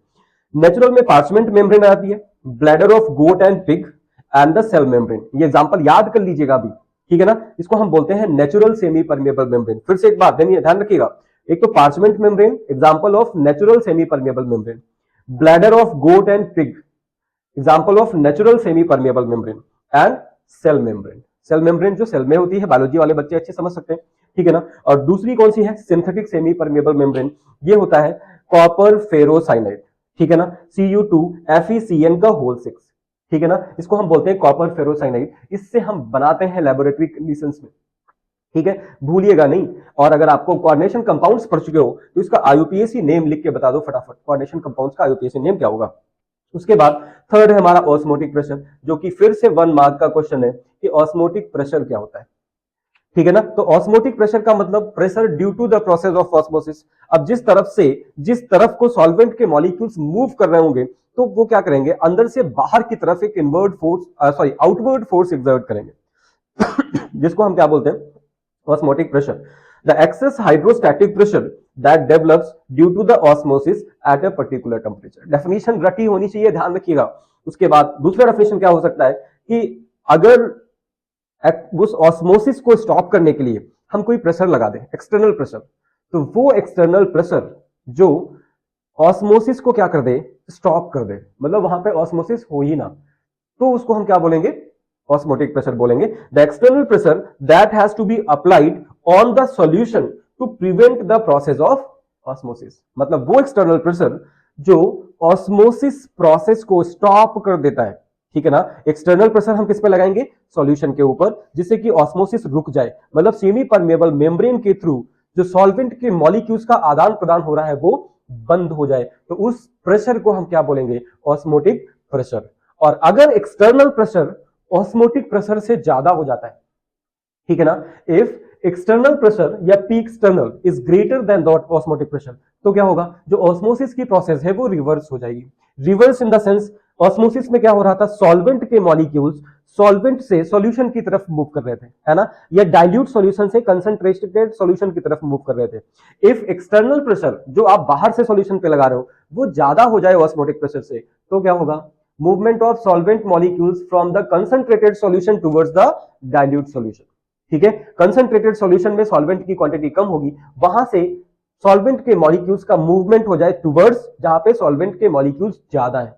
नेचुरल में पार्चमेंट मेम्ब्रेन आती है, bladder of goat and pig and the cell membrane. ये एग्जांपल याद कर लीजिएगा अभी। ठीक है ना, इसको हम बोलते हैं नेचुरल सेमी परमेबल मेम्ब्रेन। फिर से एक बात ध्यान रखिएगा, एक तो parchment membrane, example of natural semi permeable membrane, bladder of goat and pig, example of natural semi permeable membrane, and cell membrane. Cell membrane जो सेल में होती है, बायोलॉजी वाले बच्चे अच्छे समझ सकते हैं। ठीक है ना, और दूसरी कौन सी है, सिंथेटिक सेमी परमेबल मेम्ब्रेन, ये होता है कॉपर फेरोसाइनाइड। ठीक है ना, Cu2FeCN का होल 6। ठीक है ना, इसको हम बोलते हैं कॉपर फेरोसाइनाइड, इससे हम बनाते हैं लेबोरेटरी कंडीशंस में। ठीक है, भूलिएगा नहीं। और अगर आपको कोऑर्डिनेशन कंपाउंड्स पढ़ चुके हो तो इसका IUPAC नेम लिख के बता दो फटाफट, कोऑर्डिनेशन कंपाउंड्स का IUPAC नेम क्या होगा। उसके बाद थर्ड है हमारा ऑस्मोटिक प्रेशर, जो कि फिर से 1 मार्क का क्वेश्चन है कि ऑस्मोटिक प्रेशर क्या होता है। ठीक है ना। तो ऑस्मोटिक प्रेशर का मतलब pressure due to the process of osmosis. अब जिस तरफ को सॉल्वेंट के मॉलिक्यूल्स मूव कर रहे होंगे तो वो क्या करेंगे, अंदर से बाहर की तरफ एक inward force outward force exert करेंगे जिसको हम क्या बोलते हैं, osmotic pressure. The excess hydrostatic pressure that develops due to the osmosis at a particular temperature. Definition रटी होनी चाहिए, ध्यान रखिएगा। उसके बाद दूसरा डेफिनेशन क्या हो सकता है कि अगर उस ऑस्मोसिस को स्टॉप करने के लिए हम कोई प्रेशर लगा दें, एक्सटर्नल प्रेशर, तो वो एक्सटर्नल प्रेशर जो ऑस्मोसिस को क्या कर दे, स्टॉप कर दे, मतलब वहां पे ऑस्मोसिस हो ही ना, तो उसको हम क्या बोलेंगे, ऑस्मोटिक प्रेशर बोलेंगे। The external pressure that has to be applied on the solution to prevent the process of osmosis. मतलब वो एक्सटर्नल प्रेशर जो ऑस्मोसिस प्रोसेस को स्टॉप कर देता है, ठीक है ना। एक्सटर्नल प्रेशर हम किस पे लगाएंगे, सॉल्यूशन के ऊपर, जिससे कि ऑस्मोसिस रुक जाए, मतलब सेमी परमेबल मेम्ब्रेन के थ्रू जो सॉल्वेंट के मॉलिक्यूल्स का आदान प्रदान हो रहा है वो बंद हो जाए, तो उस प्रेशर को हम क्या बोलेंगे, ऑस्मोटिक प्रेशर। और अगर एक्सटर्नल प्रेशर ऑस्मोटिक प्रेशर से ज्यादा हो जाता है, ठीक है ना, इफ एक्सटर्नल प्रेशर या P external is greater then that osmotic pressure, तो क्या होगा, जो ऑस्मोसिस की प्रोसेस है वो रिवर्स हो जाएगी। Reverse in the sense, osmosis में क्या हो रहा था, सॉल्वेंट के मॉलिक्यूल्स सॉल्वेंट से सॉल्यूशन की तरफ मूव कर रहे थे, है ना, या डाइल्यूट सॉल्यूशन से कंसंट्रेटेड सॉल्यूशन की तरफ मूव कर रहे थे। इफ एक्सटर्नल प्रेशर जो आप बाहर से सॉल्यूशन पे लगा रहे हो वो ज्यादा हो जाए ऑस्मोटिक प्रेशर से, तो क्या होगा, movement of solvent molecules from the concentrated solution towards the dilute solution. ठीक है, कंसंट्रेटेड सॉल्यूशन में सॉल्वेंट की क्वांटिटी कम होगी, वहां से सॉल्वेंट के मॉलिक्यूल्स का मूवमेंट हो जाए टुवर्ड्स जहां पे सॉल्वेंट के मॉलिक्यूल्स ज्यादा है,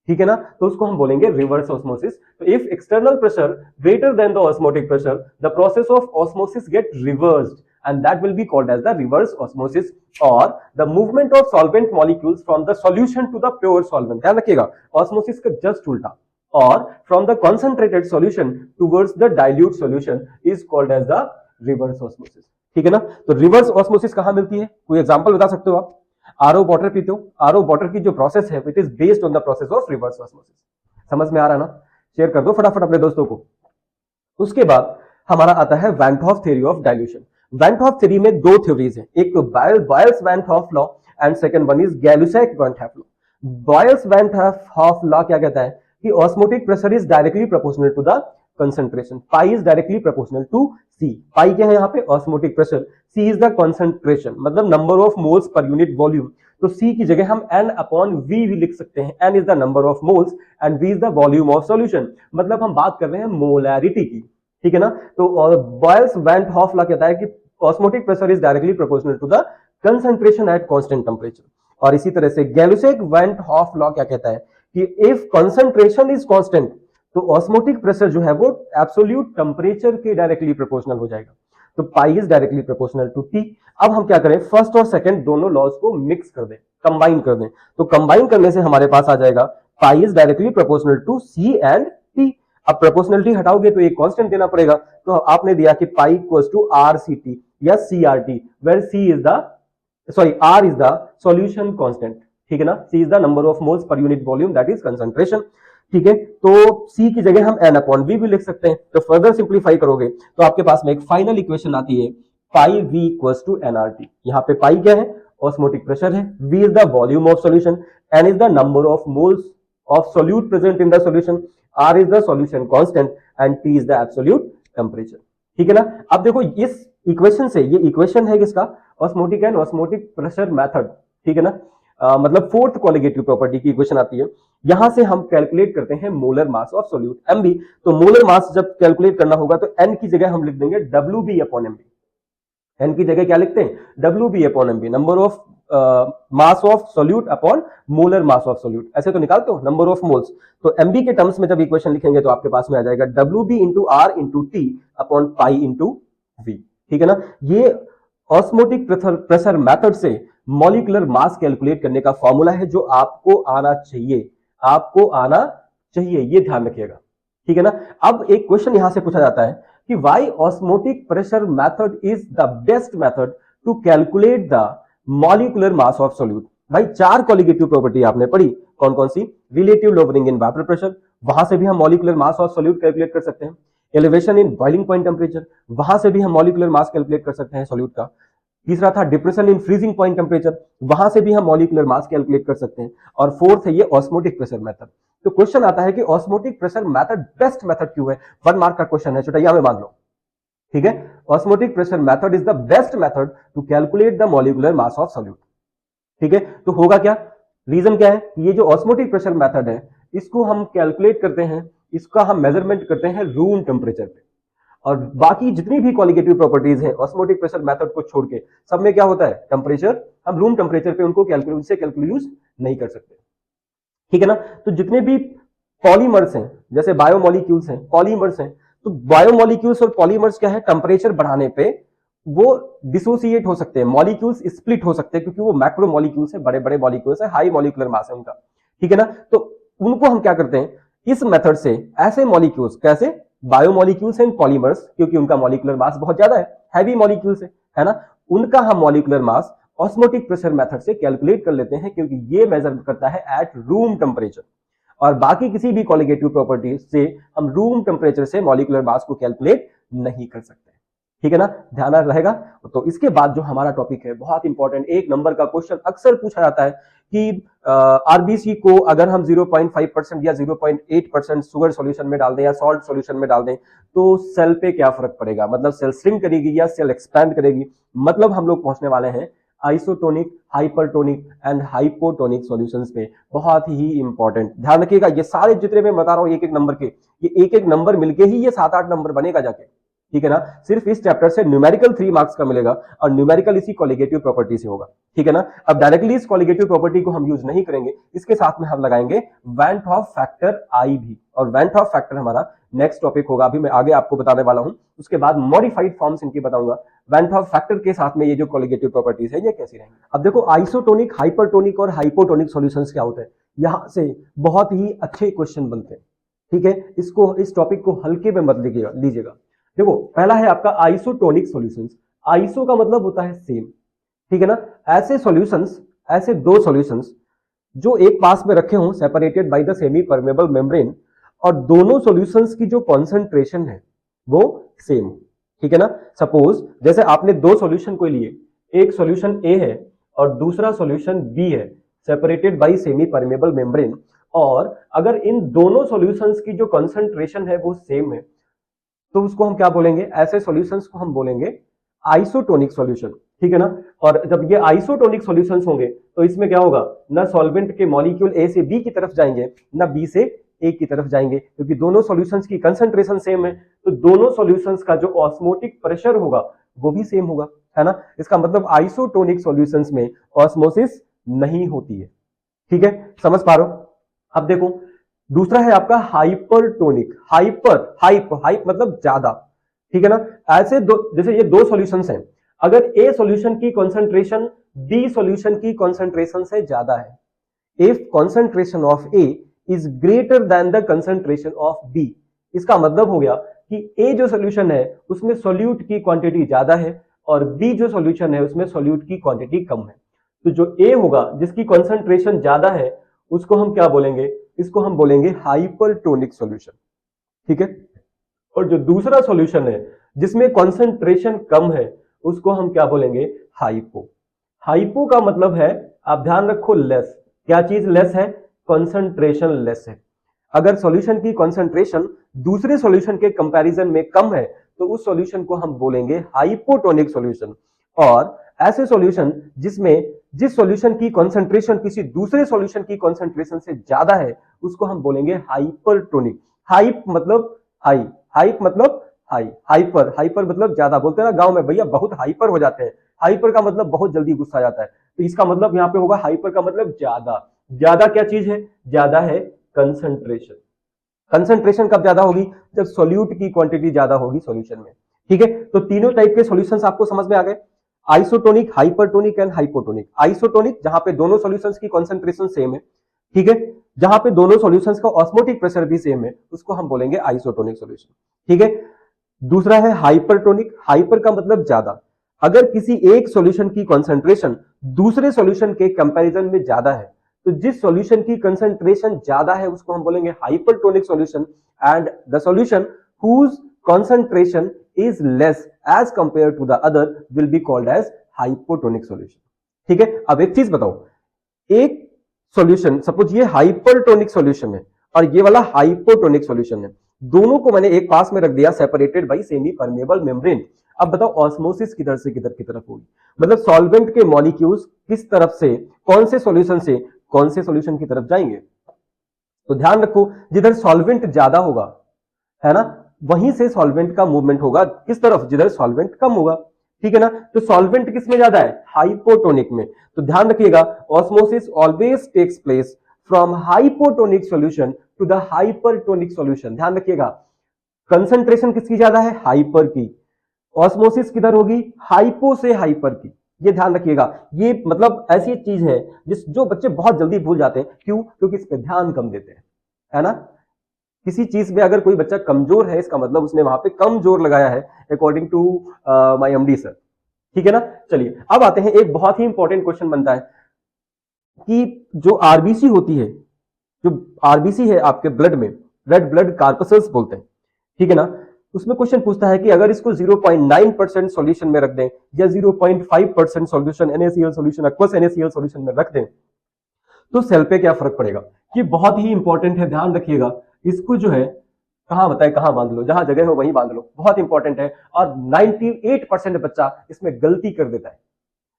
ठीक है ना, तो उसको हम बोलेंगे रिवर्स ऑस्मोसिस। तो if external pressure greater than the osmotic pressure, the process of osmosis get reversed and that will be called as the reverse osmosis, or the movement of solvent molecules from the solution to the pure solvent। ध्यान रखिएगा, ऑस्मोसिस का जस्ट उल्टा, or from the concentrated solution towards the dilute solution is called as the reverse osmosis। ठीक है ना, तो रिवर्स ऑस्मोसिस कहां मिलती है, कोई एग्जांपल बता सकते हो आप। आरओ वाटर पीते हो, आरओ वाटर की जो प्रोसेस है it is based on the process of reverse osmosis. समझ में आ रहा ना, शेयर कर दो फटाफट अपने दोस्तों को। उसके बाद हमारा आता है van Hoff theory of dilution. Van Hoff theory में दो थ्योरीज हैं, एक तो Boyle's van Hoff law and second one is Gay Lussac van Hoff law. Boyle's van Hoff law क्या कहता है कि osmotic pressure is directly proportional to the concentration, pi is directly proportional to c। pi क्या है यहाँ पे, osmotic pressure, c is the concentration, मतलब number of moles per unit volume। तो c की जगह हम n upon v भी लिख सकते हैं, n is the number of moles and v is the volume of solution, मतलब हम बात कर रहे हैं मोलैरिटी की, ठीक है ना। तो बॉयल्स वैन हॉफ लॉ कहता है कि osmotic pressure is directly proportional to the concentration at constant temperature. और इसी तरह से गैलुसैक वैन हॉफ लॉ क्या कहता है कि इफ कंसंट्रेशन इज कांस्टेंट तो ऑस्मोटिक प्रेशर जो है वो एब्सोल्यूट टेम्परेचर के डायरेक्टली प्रोपोर्शनल हो जाएगा। तो pi is directly proportional to T. अब हम क्या करें, फर्स्ट और सेकंड दोनों लॉज को मिक्स कर दें, कंबाइन कर दें, तो कंबाइन करने से हमारे पास आ जाएगा pi is directly proportional to C and T. अब प्रोपोर्शनलिटी हटाओगे तो एक कांस्टेंट देना पड़ेगा, तो आपने दिया कि pi equals to R C T या C R T, where C is the R is the solution constant, ठीक है ना, C is the number of moles per unit volume that is concentration. ठीक है, तो C की जगह हम n अपॉन v भी लिख सकते हैं। तो फर्दर सिंप्लीफाई करोगे तो आपके पास में एक फाइनल इक्वेशन आती है पाई v इक्वल्स टू nRT। यहाँ पे पाई क्या है, ऑस्मोटिक प्रेशर है, v is the volume of solution, n is the number of moles of solute present in the solution, r is the solution constant and t is the absolute temperature. ठीक है ना। अब देखो इस इक्वेशन से, ये इक्वेशन है किसका, osmotic and osmotic pressure method, ठीक है ना, मतलब फोर्थ कॉलिगेटिव प्रॉपर्टी की इक्वेशन आती है। यहां से हम कैलकुलेट करते हैं molar mass of solute mb। तो मोलर मास जब कैलकुलेट करना होगा तो n की जगह हम लिख देंगे wb अपॉन mb। n की जगह क्या लिखते हैं, wb upon mb, number of mass of solute upon molar mass of solute, ऐसे तो निकालते हो नंबर ऑफ मोल्स। तो mb के टर्म्स में जब इक्वेशन लिखेंगे तो आपके पास में आ जाएगा wb into r into T upon pi into v। ठीक है ना, ये ऑस्मोटिक प्रेशर मेथड से मॉलिक्यूलर मास कैलकुलेट करने का फॉर्मूला है जो आपको आना चाहिए, आपको आना चाहिए, ये ध्यान रखिएगा, ठीक है ना। अब एक क्वेश्चन यहां से पूछा जाता है कि why osmotic pressure method is the best method to calculate the molecular mass of solute. भाई 4 कॉलिगेटिव प्रॉपर्टी आपने पढ़ी, कौन कौन सी, relative lowering in vapour pressure, वहां से भी हम molecular mass of solute calculate कर सकते हैं। Elevation in boiling point temperature, वहां से भी हम मॉलिक्यूलर मास कैलकुलेट कर सकते हैं सॉल्यूट का। तीसरा था depression in freezing point temperature, वहां से भी हम मॉलिक्यूलर मास कैलकुलेट कर सकते हैं। और फोर्थ है ये ऑस्मोटिक प्रेशर मेथड। तो क्वेश्चन आता है कि osmotic pressure method best method क्यों है? 1 मार्क का क्वेश्चन है, चुटैया में मान लो, ठीक है। Osmotic pressure method is the best method to calculate the molecular mass of solute, ठीक है। तो होगा क्या, रीजन क्या है कि ये जो ऑस्मोटिक प्रेशर मेथड है इसको हम कैलकुलेट करते हैं, इसका हम मेजरमेंट करते हैं रूम टेम्परेचर पे, और बाकी जितनी भी क्वालिटेटिव प्रॉपर्टीज हैं ऑस्मोटिक प्रेशर मेथड को छोड़ के सब में क्या होता है, टेम्परेचर, हम रूम टेम्परेचर पे उनको कैलकुलेट नहीं कर सकते, ठीक है ना। तो जितने भी पॉलीमर्स हैं, जैसे बायोमोलिक्यूल्स हैं, पॉलीमर्स हैं, तो बायोमोलिक्यूल्स और पॉलीमर्स क्या है, टेम्परेचर बढ़ाने पे वो डिसोसिएट हो सकते हैं, मॉलिक्यूल्स स्प्लिट हो सकते हैं, क्योंकि वो मैक्रो मॉलिक्यूल्स है, बड़े बड़े मॉलिक्यूल्स है, हाई मॉलिक्यूलर मास है उनका, ठीक है ना। तो उनको हम क्या करते हैं, इस मेथड से ऐसे मॉलिक्यूल्स, कैसे, बायोमोलिक्यूल्स एंड पॉलीमर्स, क्योंकि उनका मॉलिक्यूलर मास बहुत ज्यादा है, हैवी मॉलिक्यूल्स है ना, उनका हम मॉलिक्यूलर मास ऑस्मोटिक प्रेशर मेथड से कैलकुलेट कर लेते हैं, क्योंकि ये मेजर करता है एट रूम टेम्परेचर, और बाकी किसी भी क्वालिटेटिव प्रॉपर्टीज से हम रूम टेम्परेचर से मॉलिक्यूलर मास को कैलकुलेट नहीं कर सकते, ठीक है ना, ध्यान रहेगा। तो इसके बाद जो हमारा टॉपिक है बहुत इंपॉर्टेंट, 1 नंबर का क्वेश्चन अक्सर पूछा जाता है कि आरबीसी को अगर हम 0.5% या 0.8% शुगर सॉल्यूशन में डाल दें या सॉल्ट सॉल्यूशन में डाल दें तो सेल पे क्या फर्क पड़ेगा, मतलब सेल श्रिंक करेगी या सेल एक्सपैंड करेगी। मतलब हम लोग पहुंचने वाले हैं isotonic, hypertonic and hypotonic solutions पे, बहुत ही इंपॉर्टेंट, ध्यान रखिएगा। ये सारे जितने मैं बता रहा हूं एक एक नंबर के, ये एक एक नंबर मिलके ही ये 7-8 नंबर बनेगा जाके, ठीक है ना। सिर्फ इस चैप्टर से न्यूमेरिकल 3 मार्क्स का मिलेगा, और न्यूमेरिकल इसी कॉलिगेटिव प्रॉपर्टी से होगा, ठीक है ना। अब डायरेक्टली इस कॉलिगेटिव प्रॉपर्टी को हम यूज नहीं करेंगे, इसके साथ में हम लगाएंगे वैन हॉफ फैक्टर आई भी, और वैन हॉफ फैक्टर हमारा नेक्स्ट टॉपिक होगा, अभी मैं आगे आपको बताने वाला हूं। उसके बाद मॉडिफाइड फॉर्म्स इनकी बताऊंगा, वैन हॉफ फैक्टर के साथ में ये जो कॉलिगेटिव प्रॉपर्टीज है ये कैसी रहेंगी। अब देखो आइसोटोनिक, हाइपरटोनिक और हाइपोटोनिक सॉल्यूशंस क्या होते हैं, यहां से बहुत ही अच्छे क्वेश्चन बनते हैं, ठीक है। इसको, इस टॉपिक को हल्के में मत लीजिएगा। देखो पहला है आपका आइसोटोनिक सॉल्यूशंस, आइसो का मतलब होता है सेम, ठीक है ना। ऐसे सॉल्यूशंस, ऐसे दो सॉल्यूशंस जो एक पास में रखे हों separated by the semi permeable membrane, और दोनों सॉल्यूशंस की जो कॉन्सेंट्रेशन है वो सेम हो, ठीक है ना। सपोज जैसे आपने दो सॉल्यूशन को लिए, एक सॉल्यूशन ए है और दूसरा सॉल्यूशन बी है, separated by semi permeable membrane, और अगर इन दोनों सॉल्यूशंस की जो कॉन्सेंट्रेशन है वो सेम है तो उसको हम क्या बोलेंगे, ऐसे सॉल्यूशंस को हम बोलेंगे आइसोटोनिक सॉल्यूशन, ठीक है ना। और जब ये आइसोटोनिक सॉल्यूशंस होंगे तो इसमें क्या होगा, ना सॉल्वेंट के मॉलिक्यूल ए से बी की तरफ जाएंगे ना बी से ए की तरफ जाएंगे, क्योंकि दोनों सॉल्यूशंस की कंसंट्रेशन सेम है, तो दोनों सॉल्यूशंस का जो ऑस्मोटिक प्रेशर होगा वो भी सेम होगा, है ना। इसका मतलब आइसोटोनिक सॉल्यूशंस में ऑस्मोसिस नहीं होती है, ठीक है, समझ पा रहे हो। अब देखो दूसरा है आपका हाइपरटोनिक, हाइप मतलब ज्यादा, ठीक है ना। ऐसे दो, जैसे ये दो सॉल्यूशंस हैं, अगर ए सॉल्यूशन की कंसंट्रेशन बी सॉल्यूशन की कंसंट्रेशन से ज्यादा है, if concentration of A is greater than the concentration of B, इसका मतलब हो गया कि ए जो सॉल्यूशन है उसमें सॉल्यूट की क्वांटिटी ज्यादा है और बी जो सॉल्यूशन है उसमें सॉल्यूट की क्वांटिटी कम है। तो जो ए होगा जिसकी कंसंट्रेशन ज्यादा है उसको हम क्या बोलेंगे, इसको हम बोलेंगे हाइपरटोनिक सॉल्यूशन, ठीक है। और जो दूसरा सॉल्यूशन है जिसमें कंसंट्रेशन कम है उसको हम क्या बोलेंगे, हाइपो। हाइपो का मतलब है, आप ध्यान रखो, लेस, क्या चीज लेस है, कंसंट्रेशन लेस है। अगर सॉल्यूशन की कंसंट्रेशन दूसरे सॉल्यूशन के कंपैरिजन में कम है तो उस सॉल्यूशन को हम बोलेंगे हाइपोटोनिक सॉल्यूशन। और ऐसे सॉल्यूशन जिसमें जिस सॉल्यूशन की कंसंट्रेशन किसी दूसरे सॉल्यूशन की कंसंट्रेशन से ज्यादा है उसको हम बोलेंगे हाइपरटोनिक। हाइप मतलब हाई, हाइप मतलब हाई, हाइपर, हाइपर मतलब ज्यादा, बोलते हैं ना गांव में, भैया बहुत हाइपर हो जाते हैं, हाइपर का मतलब बहुत जल्दी गुस्सा आ जाता है, तो इसका मतलब यहां पे होगा हाइपर का मतलब ज्यादा। ज्यादा क्या चीज है, ज्यादा है कंसंट्रेशन। कंसंट्रेशन कब ज्यादा होगी, जब सॉल्यूट की क्वांटिटी ज्यादा होगी सॉल्यूशन में, ठीक है। तो तीनों टाइप के सॉल्यूशंस आपको समझ में आ गए, isotonic, hypertonic and hypotonic. Isotonic जहां पे दोनों सॉल्यूशंस की कंसंट्रेशन सेम है, ठीक है, जहां पे दोनों सॉल्यूशंस का ऑस्मोटिक प्रेशर भी सेम है उसको हम बोलेंगे आइसोटोनिक सॉल्यूशन, ठीक है। दूसरा है हाइपरटोनिक, हाइपर का मतलब ज्यादा। अगर किसी एक सॉल्यूशन की कंसंट्रेशन दूसरे सॉल्यूशन के कंपैरिजन में ज्यादा है तो जिस सॉल्यूशन की कंसंट्रेशन ज्यादा है उसको हम बोलेंगे hypertonic solution, and the solution whose concentration is less as compared to the other will be called as hypotonic solution. ठीक है, अब एक चीज बताओ, एक सॉल्यूशन सपोज ये हाइपरटोनिक सॉल्यूशन है और ये वाला हाइपोटोनिक सॉल्यूशन है, दोनों को मैंने एक पास में रख दिया separated by semi permeable membrane. अब बताओ ऑस्मोसिस किधर से किधर की तरफ होगी, मतलब सॉल्वेंट के मॉलिक्यूल्स किस तरफ से कौन से सॉल्यूशन से कौन से सॉल्यूशन की तरफ जाएंगे। तो ध्यान रखो, जिधर सॉल्वेंट ज्यादा होगा, है ना, वहीं से सॉल्वेंट का मूवमेंट होगा किस तरफ, जिधर सॉल्वेंट कम होगा। ठीक है ना, तो सॉल्वेंट किस में ज्यादा है, हाइपोटोनिक में। तो ध्यान रखिएगा, osmosis always takes place from hypotonic solution to the hypertonic solution. ध्यान रखिएगा, कंसंट्रेशन किसकी ज्यादा है, हाइपर की। ऑस्मोसिस किधर होगी, हाइपो से हाइपर की। ये ध्यान रखिएगा, ये मतलब ऐसी चीज है जो बच्चे बहुत जल्दी भूल जाते हैं। क्यों, क्योंकि इस पे ध्यान कम देते हैं, है ना। किसी चीज में अगर कोई बच्चा कमजोर है, इसका मतलब उसने वहां पे कम जोर लगाया है, according to my MD sir. ठीक है ना, चलिए अब आते हैं, एक बहुत ही इंपॉर्टेंट क्वेश्चन बनता है कि जो आरबीसी होती है, जो आरबीसी है आपके ब्लड में, रेड ब्लड कार्पसल्स बोलते हैं, ठीक है ना, उसमें क्वेश्चन पूछता है कि अगर इसको 0.9% सॉल्यूशन में रख दें या 0.5% solution NaCl solution, aqueous NaCl solution में रख दें, तो सेल पे क्या फर्क पड़ेगा। ये बहुत ही इंपॉर्टेंट है, ध्यान रखिएगा। इसको जो है कहां बताए, कहां बांध लो, जहां जगह हो वहीं बांध लो, बहुत इंपॉर्टेंट है। और 98% बच्चा इसमें गलती कर देता है।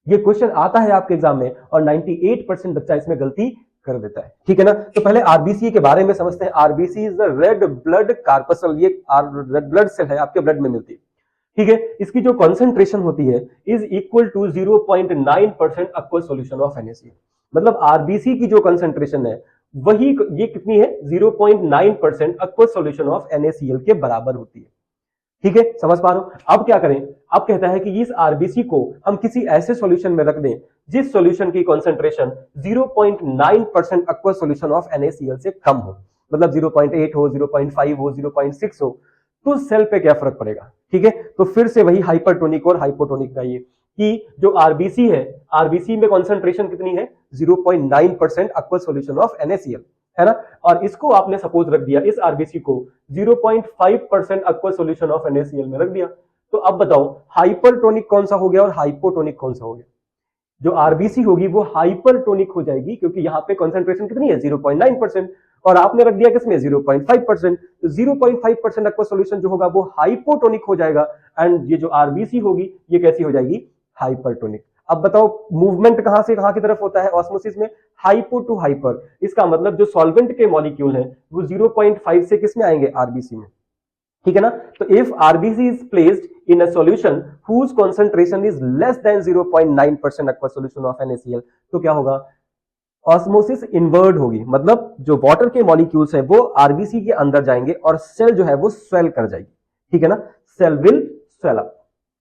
ये क्वेश्चन आता है आपके एग्जाम में और 98% बच्चा इसमें गलती कर देता है। ठीक है ना, तो पहले आरबीसी के बारे में समझते हैं। RBC is the red blood corpuscle, ये रेड ब्लड सेल है, आपके ब्लड में मिलती है। ठीक है, इसकी जो कॉन्सेंट्रेशन होती है is equal to 0.9% aqueous solution of NaCl। मतलब आरबीसी की जो कंसंट्रेशन है वही ये कितनी है, 0.9% एक्वस सॉल्यूशन ऑफ NaCl के बराबर होती है। ठीक है, समझ पा रहे हो। अब क्या करें, अब कहता है कि इस आरबीसी को हम किसी ऐसे सॉल्यूशन में रख दें जिस सॉल्यूशन की concentration 0.9% aqueous solution of NaCl से कम हो, मतलब 0.8 हो, 0.5 हो, 0.6 हो, तो सेल पे क्या फर्क पड़ेगा। ठीक है, तो फिर से वही हाइपरटोनिक और हाइपोटोनिक का ये कि जो आरबीसी है, आरबीसी में कंसंट्रेशन कितनी है, 0.9% एक्वस सॉल्यूशन ऑफ NaCl, है ना। और इसको आपने सपोज रख दिया, इस आरबीसी को 0.5% एक्वस सॉल्यूशन ऑफ NaCl में रख दिया। तो अब बताओ हाइपरटोनिक कौन सा हो गया और हाइपोटोनिक कौन सा हो गया। जो आरबीसी होगी वो हाइपरटोनिक हो जाएगी, क्योंकि यहां पे कंसंट्रेशन कितनी है, 0.9%, और आपने रख दिया किसमें, 0.5%। तो 0.5% एक्वस सॉल्यूशन जो होगा वो हाइपोटोनिक हो जाएगा, एंड ये जो आरबीसी होगी ये कैसी हो जाएगी, हाइपरटोनिक। अब बताओ मूवमेंट कहां से कहां की तरफ होता है ऑस्मोसिस में, हाइपो टू हाइपर। इसका मतलब जो सॉल्वेंट के मॉलिक्यूल हैं वो 0.5 से किस में आएंगे, आरबीसी में। ठीक है ना, तो if RBC is placed in a solution whose concentration is less than 0.9% aqueous solution of NaCl, तो क्या होगा, ऑस्मोसिस इनवर्ड होगी। मतलब जो वाटर के मॉलिक्यूल्स हैं वो आरबीसी के अंदर जाएंगे और सेल जो है वो स्वेल कर जाएगी। ठीक है ना, सेल विल स्वेल अप।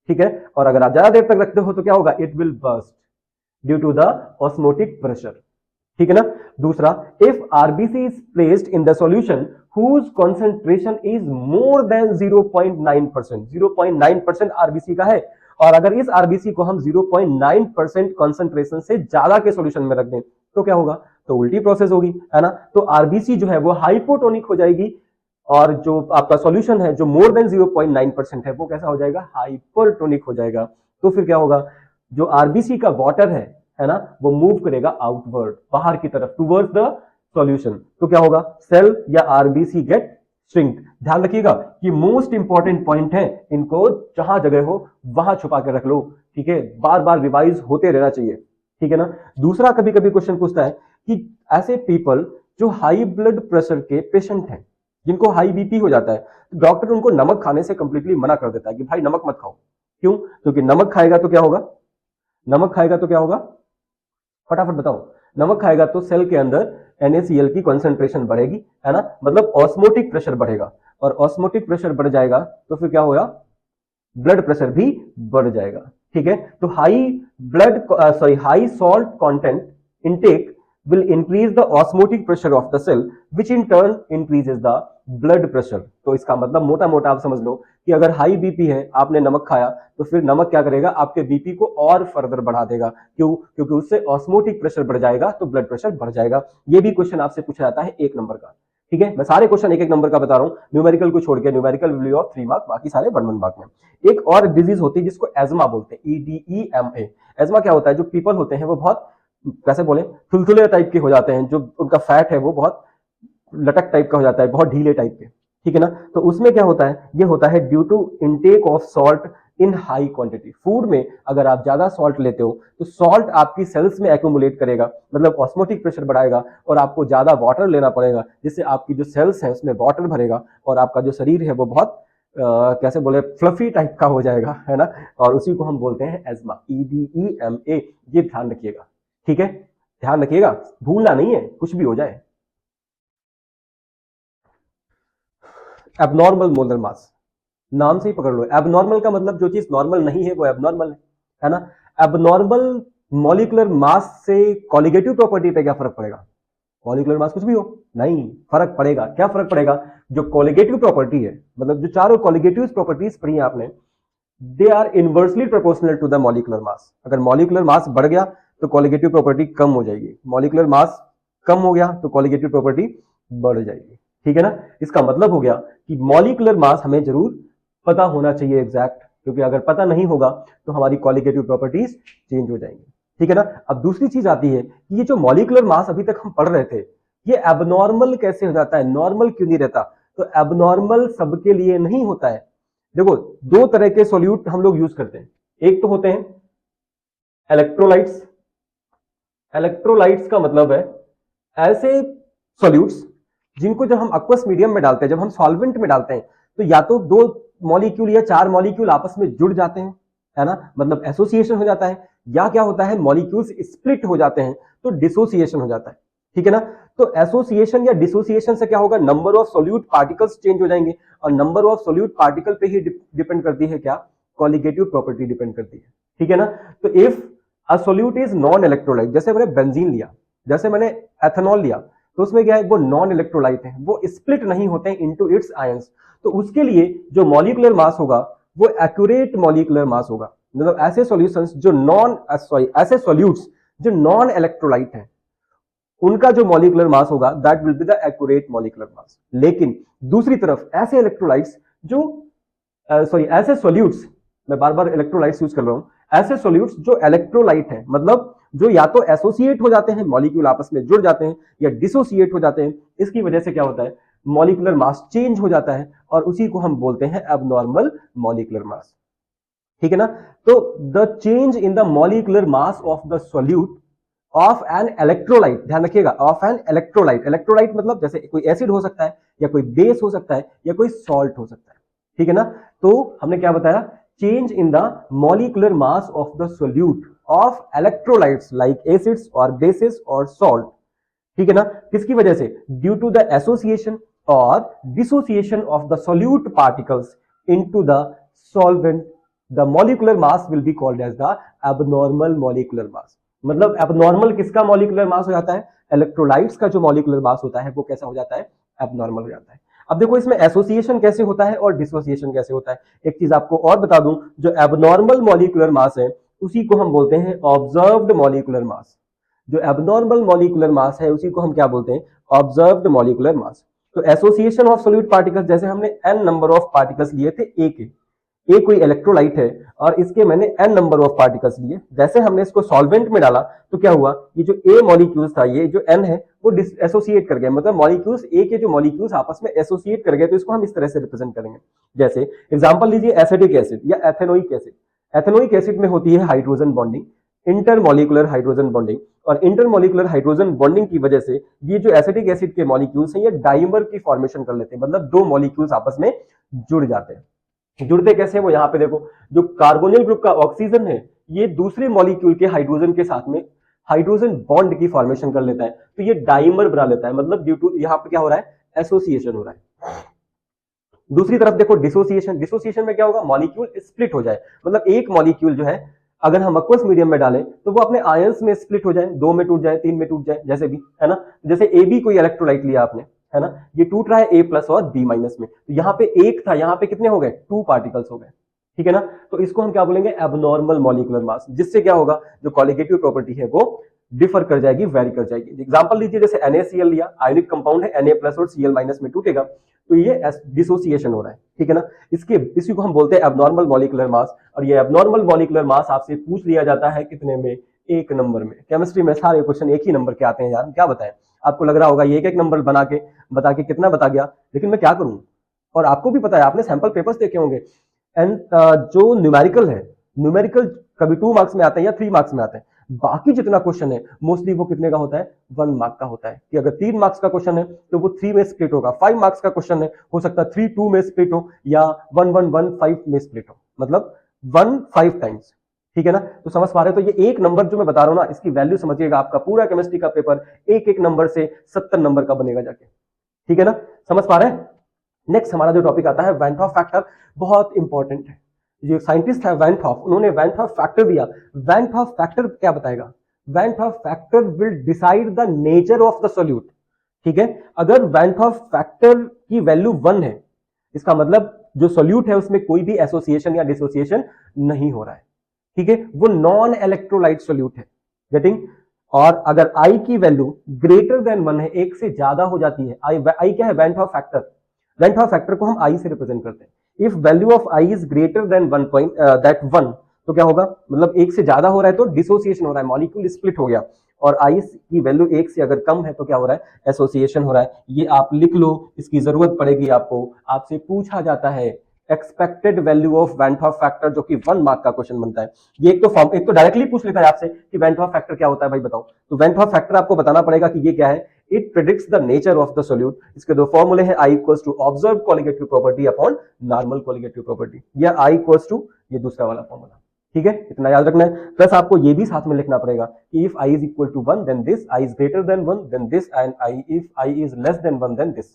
ठीक है, और अगर आप ज्यादा देर तक रखते हो तो क्या होगा, it will burst due to the osmotic pressure. ठीक है ना। दूसरा, if RBC is placed in the solution whose concentration is more than 0.9%, 0.9% RBC का है, और अगर इस आरबीसी को हम 0.9% कंसंट्रेशन से ज्यादा के सॉल्यूशन में रख दें तो क्या होगा, तो उल्टी प्रोसेस होगी, है ना। तो आरबीसी जो है वो हाइपोटोनिक हो जाएगी, और जो आपका सॉल्यूशन है जो मोर देन 0.9% है वो कैसा हो जाएगा, हाइपरटोनिक हो जाएगा। तो फिर क्या होगा, जो आरबीसी का वाटर है ना, वो मूव करेगा आउटवर्ड, बाहर की तरफ, टुवर्ड्स द सॉल्यूशन। तो क्या होगा, सेल या आरबीसी गेट श्रिंक्ड। ध्यान रखिएगा कि मोस्ट इंपॉर्टेंट पॉइंट है, इनको जहां जगह हो वहां छुपा के रख लो। ठीक है, बार बार रिवाइज होते रहना चाहिए। ठीक है ना। दूसरा, कभी कभी क्वेश्चन पूछता है कि ऐसे पीपल जो हाई ब्लड प्रेशर के पेशेंट हैं, जिनको हाई बीपी हो जाता है, तो डॉक्टर उनको नमक खाने से कंप्लीटली मना कर देता है कि भाई नमक मत खाओ। क्यों, क्योंकि नमक खाएगा तो क्या होगा, नमक खाएगा तो क्या होगा, फटाफट बताओ। नमक खाएगा तो सेल के अंदर NaCl की कंसंट्रेशन बढ़ेगी, है ना, मतलब ऑस्मोटिक प्रेशर बढ़ेगा, और ऑस्मोटिक प्रेशर बढ़ जाएगा तो फिर क्या होगा, ब्लड प्रेशर भी बढ़ जाएगा। ठीक है, तो high salt content intake will increase the osmotic pressure of the cell which in turn increases the blood pressure। तो इसका मतलब मोटा मोटा आप समझ लो कि अगर हाई बीपी है, आपने नमक खाया, तो फिर नमक क्या करेगा, आपके बीपी को और फर्दर बढ़ा देगा। क्यों, क्योंकि उससे ऑस्मोटिक प्रेशर बढ़ जाएगा तो ब्लड प्रेशर बढ़ जाएगा। ये भी क्वेश्चन आपसे पूछा जाता है 1 नंबर का। ठीक है, मैं सारे क्वेश्चन एक एक नंबर का बता रहा हूँ, न्यूमेरिकल को छोड़ के। Numerical will be of 3 mark, बाकी सारे 1 1 मार्क में। एक और डिजीज होती है जिसको एजमा बोलते हैं, EDEMA। एजमा क्या होता है, जो पीपल होते हैं वो बहुत, कैसे बोले, थुलथुले टाइप के हो जाते हैं, जो उनका फैट है वो बहुत लटक टाइप का हो जाता है, बहुत ढीले टाइप के, ठीक है ना। तो उसमें क्या होता है, ये होता है due to intake of salt in high quantity. Food में अगर आप ज्यादा सॉल्ट लेते हो तो सॉल्ट आपकी सेल्स में एक्यूमुलेट करेगा, मतलब ऑस्मोटिक प्रेशर बढ़ाएगा, और आपको ज्यादा वाटर लेना पड़ेगा, जिससे आपकी जो सेल्स है उसमें वाटर भरेगा, और आपका जो शरीर है वो बहुत कैसे बोले, फ्लफी टाइप का हो जाएगा, है ना। और उसी को हम बोलते हैं एजमा, EDEMA। ये ध्यान रखिएगा, ठीक है, ध्यान रखिएगा, भूलना नहीं है कुछ भी हो जाए। एबनॉर्मल मोलर मास, नाम से ही पकड़ लो, एबनॉर्मल का मतलब जो चीज नॉर्मल नहीं है वो एबनॉर्मल है ना। एबनॉर्मल मॉलिक्यूलर मास से कॉलिगेटिव प्रॉपर्टी पे क्या फर्क पड़ेगा, मॉलिक्यूलर मास कुछ भी हो, नहीं फर्क पड़ेगा। क्या फर्क पड़ेगा, जो कॉलिगेटिव प्रॉपर्टी है, मतलब जो चारों कॉलिगेटिव प्रॉपर्टीज पढ़ी है आपने, they are inversely proportional to the molecular mass. अगर मॉलिक्यूलर मास बढ़ गया तो कॉलिगेटिव प्रॉपर्टी कम हो जाएगी, मॉलिक्यूलर मास कम हो गया तो कॉलिगेटिव प्रॉपर्टी बढ़ जाएगी, ठीक है ना। इसका मतलब हो गया कि मॉलिक्यूलर मास हमें जरूर पता होना चाहिए एग्जैक्ट, क्योंकि अगर पता नहीं होगा तो हमारी कॉलिगेटिव प्रॉपर्टीज चेंज हो जाएंगी, ठीक है ना। अब दूसरी चीज आती है कि ये जो मॉलिक्यूलर मास अभी तक हम पढ़ रहे थे, ये एबनॉर्मल कैसे हो जाता है, नॉर्मल क्यों नहीं रहता। तो एबनॉर्मल सबके लिए नहीं होता है। देखो, दो तरह के सॉल्यूट हम लोग यूज करते हैं, एक तो होते हैं इलेक्ट्रोलाइट्स। इलेक्ट्रोलाइट्स का मतलब है ऐसे सॉल्यूट्स जिनको जब हम एक्वस मीडियम में डालते हैं, जब हम सॉल्वेंट में डालते हैं, तो या तो दो मॉलिक्यूल या चार मॉलिक्यूल आपस में जुड़ जाते हैं, है ना, मतलब एसोसिएशन हो जाता है, या क्या होता है, मॉलिक्यूल्स स्प्लिट हो जाते हैं तो डिसोसिएशन हो जाता है, ठीक है ना। तो एसोसिएशन या डिसोसिएशन से क्या होगा, number of solute particles change हो जाएंगे, और नंबर ऑफ सोल्यूट पार्टिकल पे ही डिपेंड करती है क्या, कॉलिगेटिव प्रॉपर्टी डिपेंड करती है, ठीक है ना। तो if a solute is non electrolyte, जैसे मैंने बेंजीन लिया, जैसे मैंने एथेनॉल लिया, तो उसमें क्या है, वो नॉन इलेक्ट्रोलाइट है, वो स्प्लिट नहीं होते हैं इनटू इट्स आयंस। तो उसके लिए जो मॉलिक्यूलर मास होगा वो एक्यूरेट मॉलिक्यूलर मास होगा, मतलब ऐसे सॉल्यूशंस जो ऐसे सॉल्यूट्स जो नॉन इलेक्ट्रोलाइट हैं, उनका जो मॉलिक्यूलर मास होगा that will be the accurate molecular mass. लेकिन दूसरी तरफ ऐसे इलेक्ट्रोलाइट्स जो ऐसे सॉल्यूट्स, मैं बार बार इलेक्ट्रोलाइट्स यूज कर रहा हूं, ऐसे सॉल्यूट्स जो इलेक्ट्रोलाइट है, मतलब जो या तो एसोसिएट हो जाते हैं, मॉलिक्यूल आपस में जुड़ जाते हैं, या डिसोसिएट हो जाते हैं, इसकी वजह से क्या होता है, मॉलिक्यूलर मास चेंज हो जाता है, और उसी को हम बोलते हैं एबनॉर्मल मॉलिक्यूलर मास, ठीक है ना। तो the change in the molecular mass of the solute of an electrolyte, ध्यान रखिएगा, ऑफ एन इलेक्ट्रोलाइट, इलेक्ट्रोलाइट मतलब जैसे कोई एसिड हो सकता है, या कोई बेस हो सकता है, या कोई सॉल्ट हो सकता है, ठीक है ना। तो हमने क्या बताया, change in the molecular mass of the solute of electrolytes like acids और बेसिस और सॉल्ट, ठीक है ना, किसकी वजह से, ड्यू टू द एसोसिएशन और dissociation of the solute particles into the solvent, the molecular mass will be called as the abnormal molecular mass. मतलब एबनॉर्मल किसका मॉलिक्यूलर मास हो जाता है, इलेक्ट्रोलाइट्स का जो मॉलिक्यूलर मास होता है वो कैसा हो जाता है, एबनॉर्मल हो जाता है। अब देखो इसमें एसोसिएशन कैसे होता है और डिसोसिएशन कैसे होता है। एक चीज आपको और बता दूं, जो एबनॉर्मल मॉलिक्यूलर मास है उसी को हम बोलते हैं ऑब्जर्व्ड मॉलिक्यूलर मास। जो एबनॉर्मल मॉलिक्यूलर मास है उसी को हम क्या बोलते हैं, ऑब्जर्व्ड मॉलिक्यूलर मास। तो एसोसिएशन ऑफ सॉल्यूट पार्टिकल्स, जैसे हमने एन नंबर ऑफ पार्टिकल्स लिए थे, ए कोई इलेक्ट्रोलाइट है और इसके मैंने एन नंबर ऑफ पार्टिकल्स लिए, जैसे हमने इसको सॉल्वेंट में डाला तो क्या हुआ, ये जो ए मॉलिक्यूल्स था, ये जो एन है वो एसोसिएट कर गया, मतलब मॉलिक्यूल्स ए के जो मॉलिक्यूल्स आपस में एसोसिएट कर गए, तो इसको हम इस तरह से रिप्रेजेंट करेंगे। जैसे एग्जांपल लीजिए एसिटिक एसिड या एथेनोइक एसिड। एथेनोइक एसिड में होती है hydrogen bonding, intermolecular hydrogen bonding, और इंटरमॉलिक्यूलर हाइड्रोजन बॉन्डिंग की वजह से ये जो एसिटिक एसिड के मॉलिक्यूल्स हैं ये डाइमर की फॉर्मेशन कर लेते हैं, मतलब दो मॉलिक्यूल्स आपस में जुड़ जाते हैं। जुड़ते कैसे हैं वो यहाँ पे देखो, जो कार्बोनिल ग्रुप का ऑक्सीजन है ये दूसरे मॉलिक्यूल के हाइड्रोजन के साथ में हाइड्रोजन बॉन्ड की फॉर्मेशन कर लेता है, तो ये डाइमर बना लेता है, मतलब ड्यू टू यहाँ पे क्या हो रहा है, एसोसिएशन हो रहा है। दूसरी तरफ देखो डिसोसिएशन, डिसोसिएशन में क्या होगा, मॉलिक्यूल स्प्लिट हो जाए, मतलब एक मॉलिक्यूल जो है अगर हम एक्वस मीडियम में डालें तो वो अपने आयंस में स्प्लिट हो जाए, दो में टूट जाए, तीन में टूट जाए, जैसे भी, है ना। जैसे ए बी कोई इलेक्ट्रोलाइट लिया आपने, है ना, ये टूट रहा है ए प्लस और बी माइनस में, तो यहाँ पे एक था, यहाँ पे कितने हो गए, टू पार्टिकल्स हो गए, ठीक है ना। तो इसको हम क्या बोलेंगे, एबनॉर्मल मॉलिक्यूलर मास, जिससे क्या होगा, जो कॉलिगेटिव प्रॉपर्टी है वो डिफर कर जाएगी, वेरी कर जाएगी। एग्जांपल लीजिए, जैसे NaCl लिया, आयोनिक कंपाउंड है, Na प्लस और Cl माइनस में टूटेगा, तो ये डिसोसिएशन हो रहा है, ठीक है ना। इसी को हम बोलते हैं एबनॉर्मल मॉलिक्यूलर मास। और ये एबनॉर्मल मॉलिक्यूलर मास आपसे पूछ लिया जाता है कितने में? 1 नंबर में। केमिस्ट्री में सारे क्वेश्चन एक ही नंबर के आते हैं यार, क्या बताएं। आपको लग रहा होगा ये एक एक नंबर बता के कितना बता गया, लेकिन मैं क्या करूं। और आपको भी पता है, आपने सैंपल पेपर्स देखे होंगे, एंड जो न्यूमेरिकल है, न्यूमेरिकल कभी 2 मार्क्स में आते हैं या 3 मार्क्स में आते हैं। बाकी जितना क्वेश्चन है मोस्टली वो कितने का होता है? 1 मार्क का होता है। कि अगर 3 मार्क्स का क्वेश्चन है तो वो 3 में स्प्लिट होगा। 5 मार्क्स का क्वेश्चन है, हो सकता है 3 2 में स्प्लिट हो या 1 1 1 5 में स्प्लिट हो, मतलब 1 5 टाइम्स, ठीक है ना। तो समझ पा रहे हो? तो ये एक नंबर जो मैं बता रहा हूं ना, इसकी वैल्यू समझिएगा, आपका पूरा केमिस्ट्री का पेपर एक एक नंबर से 70 नंबर का बनेगा जाके, ठीक है ना। समझ पा रहे हैं? नेक्स्ट हमारा जो टॉपिक आता है वैन हॉफ फैक्टर, बहुत इंपॉर्टेंट है। जो साइंटिस्ट है वैन हॉफ, उन्होंने वैन हॉफ फैक्टर दिया। वैन हॉफ फैक्टर क्या बताएगा? Van Hoff factor will decide the nature of the solute, ठीक है। अगर वैन हॉफ फैक्टर की वैल्यू 1 है, इसका मतलब जो सोल्यूट है उसमें कोई भी एसोसिएशन या डिसोसिएशन नहीं हो रहा है, ठीक है, वो नॉन इलेक्ट्रोलाइट सोल्यूट है। गेटिंग? और अगर आई की वैल्यू ग्रेटर देन 1 है, एक से ज्यादा हो जाती है, आई क्या है? Van Hoff factor. Van Hoff factor को हम आई से रिप्रेजेंट करते हैं। If value of I is greater than 1 तो क्या होगा? मतलब एक से ज्यादा हो रहा है तो डिसोसिएशन हो रहा है, मॉलिक्यूल स्प्लिट हो गया। और आई की वैल्यू 1 से अगर कम है तो क्या हो रहा है? एसोसिएशन हो रहा है। ये आप लिख लो, इसकी जरूरत पड़ेगी आपको। आपसे पूछा जाता है expected value of van Hoff factor, जो कि 1 मार्क का क्वेश्चन बनता है। ये एक तो डायरेक्टली पूछ लेता है आपसे कि वैन हॉफ फैक्टर क्या होता है, भाई बताओ। तो वैन हॉफ फैक्टर आपको बताना पड़ेगा कि ये क्या है। It predicts the nature of the solute. इसके दो फॉर्मूले हैं, I equals to observe colligative property upon normal colligative property, या आई इक्वल्स टू ये दूसरा वाला फॉर्मूला, ठीक है। इतना याद रखना है। प्लस आपको ये भी साथ में लिखना पड़ेगा कि if I is equal to 1 then this, I is greater than 1 then this, and I if I is less than 1 then this,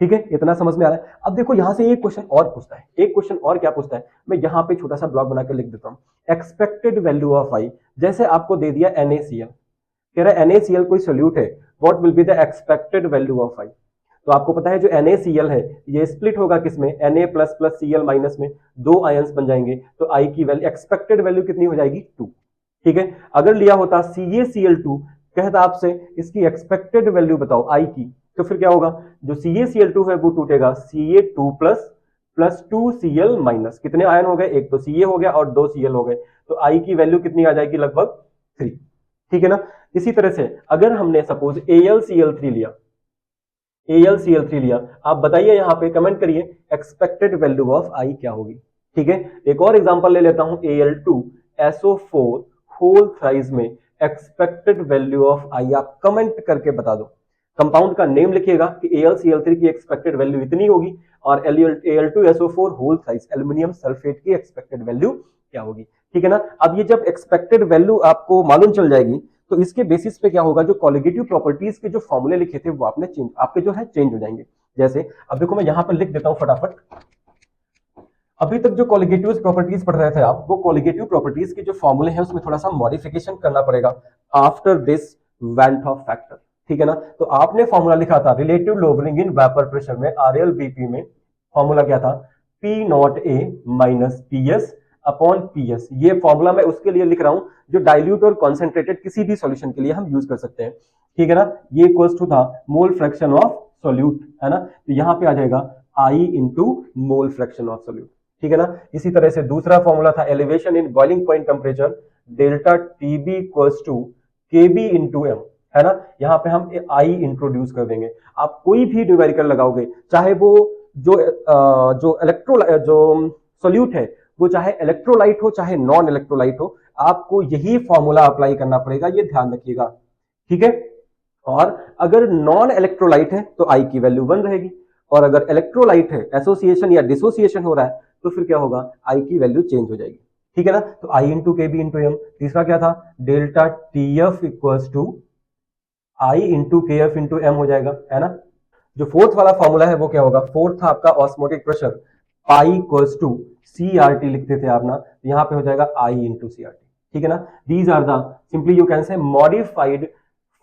ठीक है। इतना समझ में आ रहा है? अब देखो यहां से एक क्वेश्चन और पूछता है। एक क्वेश्चन और क्या पूछता है, मैं यहां पे छोटा सा ब्लॉक बना के लिख देता हूं। एक्सपेक्टेड वैल्यू ऑफ आई, जैसे आपको दे दिया NaCl, कह रहा है NaCl कोई सोल्यूट है, what will be the expected value of I. तो आपको पता है जो NaCl है ये स्प्लिट होगा किसमें? Na plus plus Cl minus में, 2 आयंस बन जाएंगे, तो आई की वैल्यू एक्सपेक्टेड वैल्यू कितनी हो जाएगी? 2, ठीक है। अगर लिया होता CaCl2, कहता आपसे इसकी एक्सपेक्टेड वैल्यू बताओ आई की, तो फिर क्या होगा? जो CaCl2 है वो टूटेगा Ca2 plus plus 2Cl minus, कितने आयन हो गए? एक तो Ca हो गया और 2 Cl हो गए, तो आई की वैल्यू कितनी आ जाएगी? लगभग 3, ठीक है ना। इसी तरह से अगर हमने सपोज AlCl3 लिया, AlCl3 लिया, आप बताइए यहां पे कमेंट करिए एक्सपेक्टेड वैल्यू ऑफ आई क्या होगी, ठीक है। एक और एग्जांपल ले लेता हूं, Al2SO4 होल थ्राइस में एक्सपेक्टेड वैल्यू ऑफ आई आप कमेंट करके बता दो। कंपाउंड का नेम लिखिएगा कि AlCl3 की एक्सपेक्टेड वैल्यू इतनी होगी, और Al2SO4 whole thrice aluminium sulphate की एक्सपेक्टेड वैल्यू क्या होगी, ठीक है ना। अब ये जब एक्सपेक्टेड वैल्यू आपको मालूम चल जाएगी तो इसके बेसिस पे क्या होगा, जो कॉलिगेटिव प्रॉपर्टीज के जो फॉर्मूले लिखे थे वो आपके जो है चेंज हो जाएंगे। जैसे अब देखो मैं यहां पर लिख देता हूं फटाफट। अभी तक जो कॉलिगेटिव प्रॉपर्टीज पढ़ रहे थे आप, वो कॉलिगेटिव प्रॉपर्टीज के जो फॉर्मूले हैं उसमें थोड़ा सा मॉडिफिकेशन करना पड़ेगा after this van Hoff factor, ठीक है ना। तो आपने फॉर्मूला लिखा था relative lowering in vapour pressure में, RLBP में फॉर्मूला क्या था? P0A minus PS upon PS। ये फॉर्मूला मैं उसके लिए लिख रहा हूं जो डाइल्यूट और कॉन्सेंट्रेटेड किसी भी सॉल्यूशन के लिए हम यूज कर सकते हैं, ठीक है ना। ये इक्वल्स टू था मोल फ्रैक्शन ऑफ सोल्यूट, है ना। तो यहां पे आ जाएगा I into mole fraction of solute, ठीक है ना। इसी तरह से दूसरा फॉर्मूला था elevation in boiling point temperature, delta TB equals to KB into M, है ना। यहाँ पे हम आई इंट्रोड्यूस कर देंगे। आप कोई भी न्यूमेरिकल लगाओगे, चाहे वो जो सोल्यूट है वो चाहे इलेक्ट्रोलाइट हो चाहे नॉन इलेक्ट्रोलाइट हो, आपको यही फॉर्मूला अप्लाई करना पड़ेगा, ये ध्यान रखिएगा, ठीक है। और अगर नॉन इलेक्ट्रोलाइट है तो आई की वैल्यू 1 रहेगी, और अगर इलेक्ट्रोलाइट है, एसोसिएशन या डिसोसिएशन हो रहा है, तो फिर क्या होगा? आई की वैल्यू चेंज हो जाएगी, ठीक है ना। तो I into KB into M. तीसरा क्या था? Delta TF equals to I into KF into M हो जाएगा, है ना। जो फोर्थ वाला फॉर्मूला है वो क्या होगा? फोर्थ था आपका osmotic pressure, pi equals to CRT लिखते थे आप ना, यहाँ पे हो जाएगा आई इंटू CRT, ठीक है ना। These are the simply you can say modified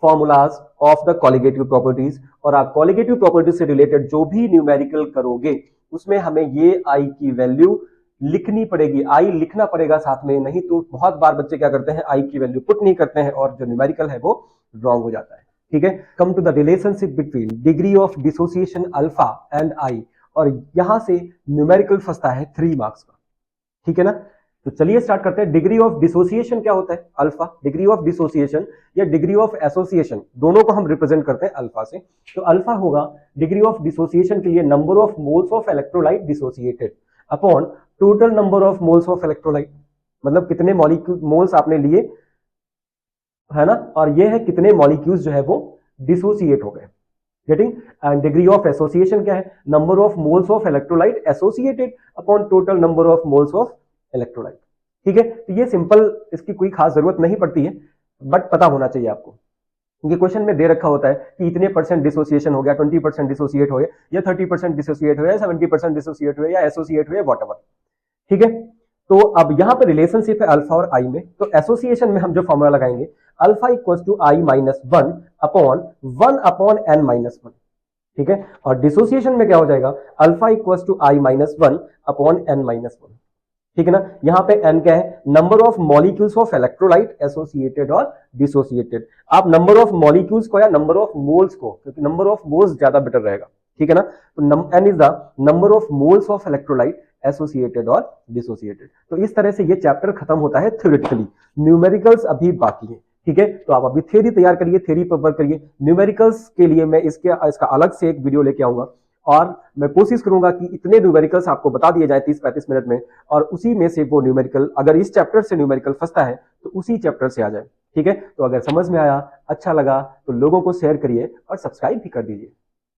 formulas of the colligative properties. और आप कॉलिगेटिव प्रॉपर्टीज से रिलेटेड जो भी न्यूमेरिकल करोगे उसमें हमें ये आई की वैल्यू लिखनी पड़ेगी, आई लिखना पड़ेगा साथ में, नहीं तो बहुत बार बच्चे क्या करते हैं, आई की वैल्यू पुट नहीं करते हैं और जो न्यूमेरिकल है वो रॉन्ग हो जाता है। ठीक है, come to the relationship between degree of dissociation alpha and I, और यहां से न्यूमेरिकल फंसता है 3 मार्क्स का। ठीक है ना, तो चलिए स्टार्ट करते हैं। डिग्री ऑफ डिसोसिएशन क्या होता है, अल्फा। डिग्री ऑफ डिसोसिएशन या डिग्री ऑफ एसोसिएशन, दोनों को हम रिप्रेजेंट करते हैं अल्फा से। तो अल्फा होगा डिग्री ऑफ डिसोसिएशन के लिए number of moles of electrolyte dissociated upon total number of moles of electrolyte, मतलब कितने मॉलिक्यूल मोल्स आपने लिए, है ना, और ये है कितने मॉलिक्यूल्स जो है वो डिसोसिएट हो गए। Getting. And degree of association क्या है, number of moles of electrolyte associated upon total number of moles of electrolyte. ठीक है, तो ये सिंपल, इसकी कोई खास जरूरत नहीं पड़ती है, बट पता होना चाहिए आपको, क्योंकि क्वेश्चन में दे रखा होता है कि इतने परसेंट डिसोसिएशन हो गया, 20% डिसोसिएट हो गया, या 30% डिसोसिएट हो गया, 70% डिसोसिएट हो गया, या एसोसिएट हो गया, वॉटएवर। ठीक है, तो अब यहां पर रिलेशनशिप है अल्फा और आई में, तो एसोसिएशन में हम जो फॉर्मूला लगाएंगे, alpha equal to I minus 1/1/n-1। ठीक है, और डिसोसिएशन में क्या हो जाएगा, alpha equal to I minus 1/n-1। ठीक है ना, यहां पे n क्या है, number of molecules of electrolyte associated और डिसोसिएटेड। आप नंबर ऑफ मॉलिक्यूल्स को या नंबर ऑफ मोल्स को, क्योंकि नंबर ऑफ मोल्स ज्यादा बेटर रहेगा। ठीक है ना, तो n is the number of moles of electrolyte associated और डिसोसिएटेड। तो इस तरह से ये चैप्टर खत्म होता है थ्योरेटिकली, न्यूमेरिकल्स अभी बाकी है। ठीक है, तो आप अभी थ्योरी तैयार करिए, थ्योरी पर वर्क करिए। न्यूमेरिकल्स के लिए मैं इसका अलग से एक वीडियो लेके आऊंगा, और मैं कोशिश करूंगा कि इतने न्यूमेरिकल्स आपको बता दिए जाए 30-35 मिनट में, और उसी में से वो न्यूमेरिकल, अगर इस चैप्टर से न्यूमेरिकल फंसता है तो उसी चैप्टर से आ जाए। ठीक है, तो अगर समझ में आया, अच्छा लगा, तो लोगों को शेयर करिए और सब्सक्राइब भी कर दीजिए।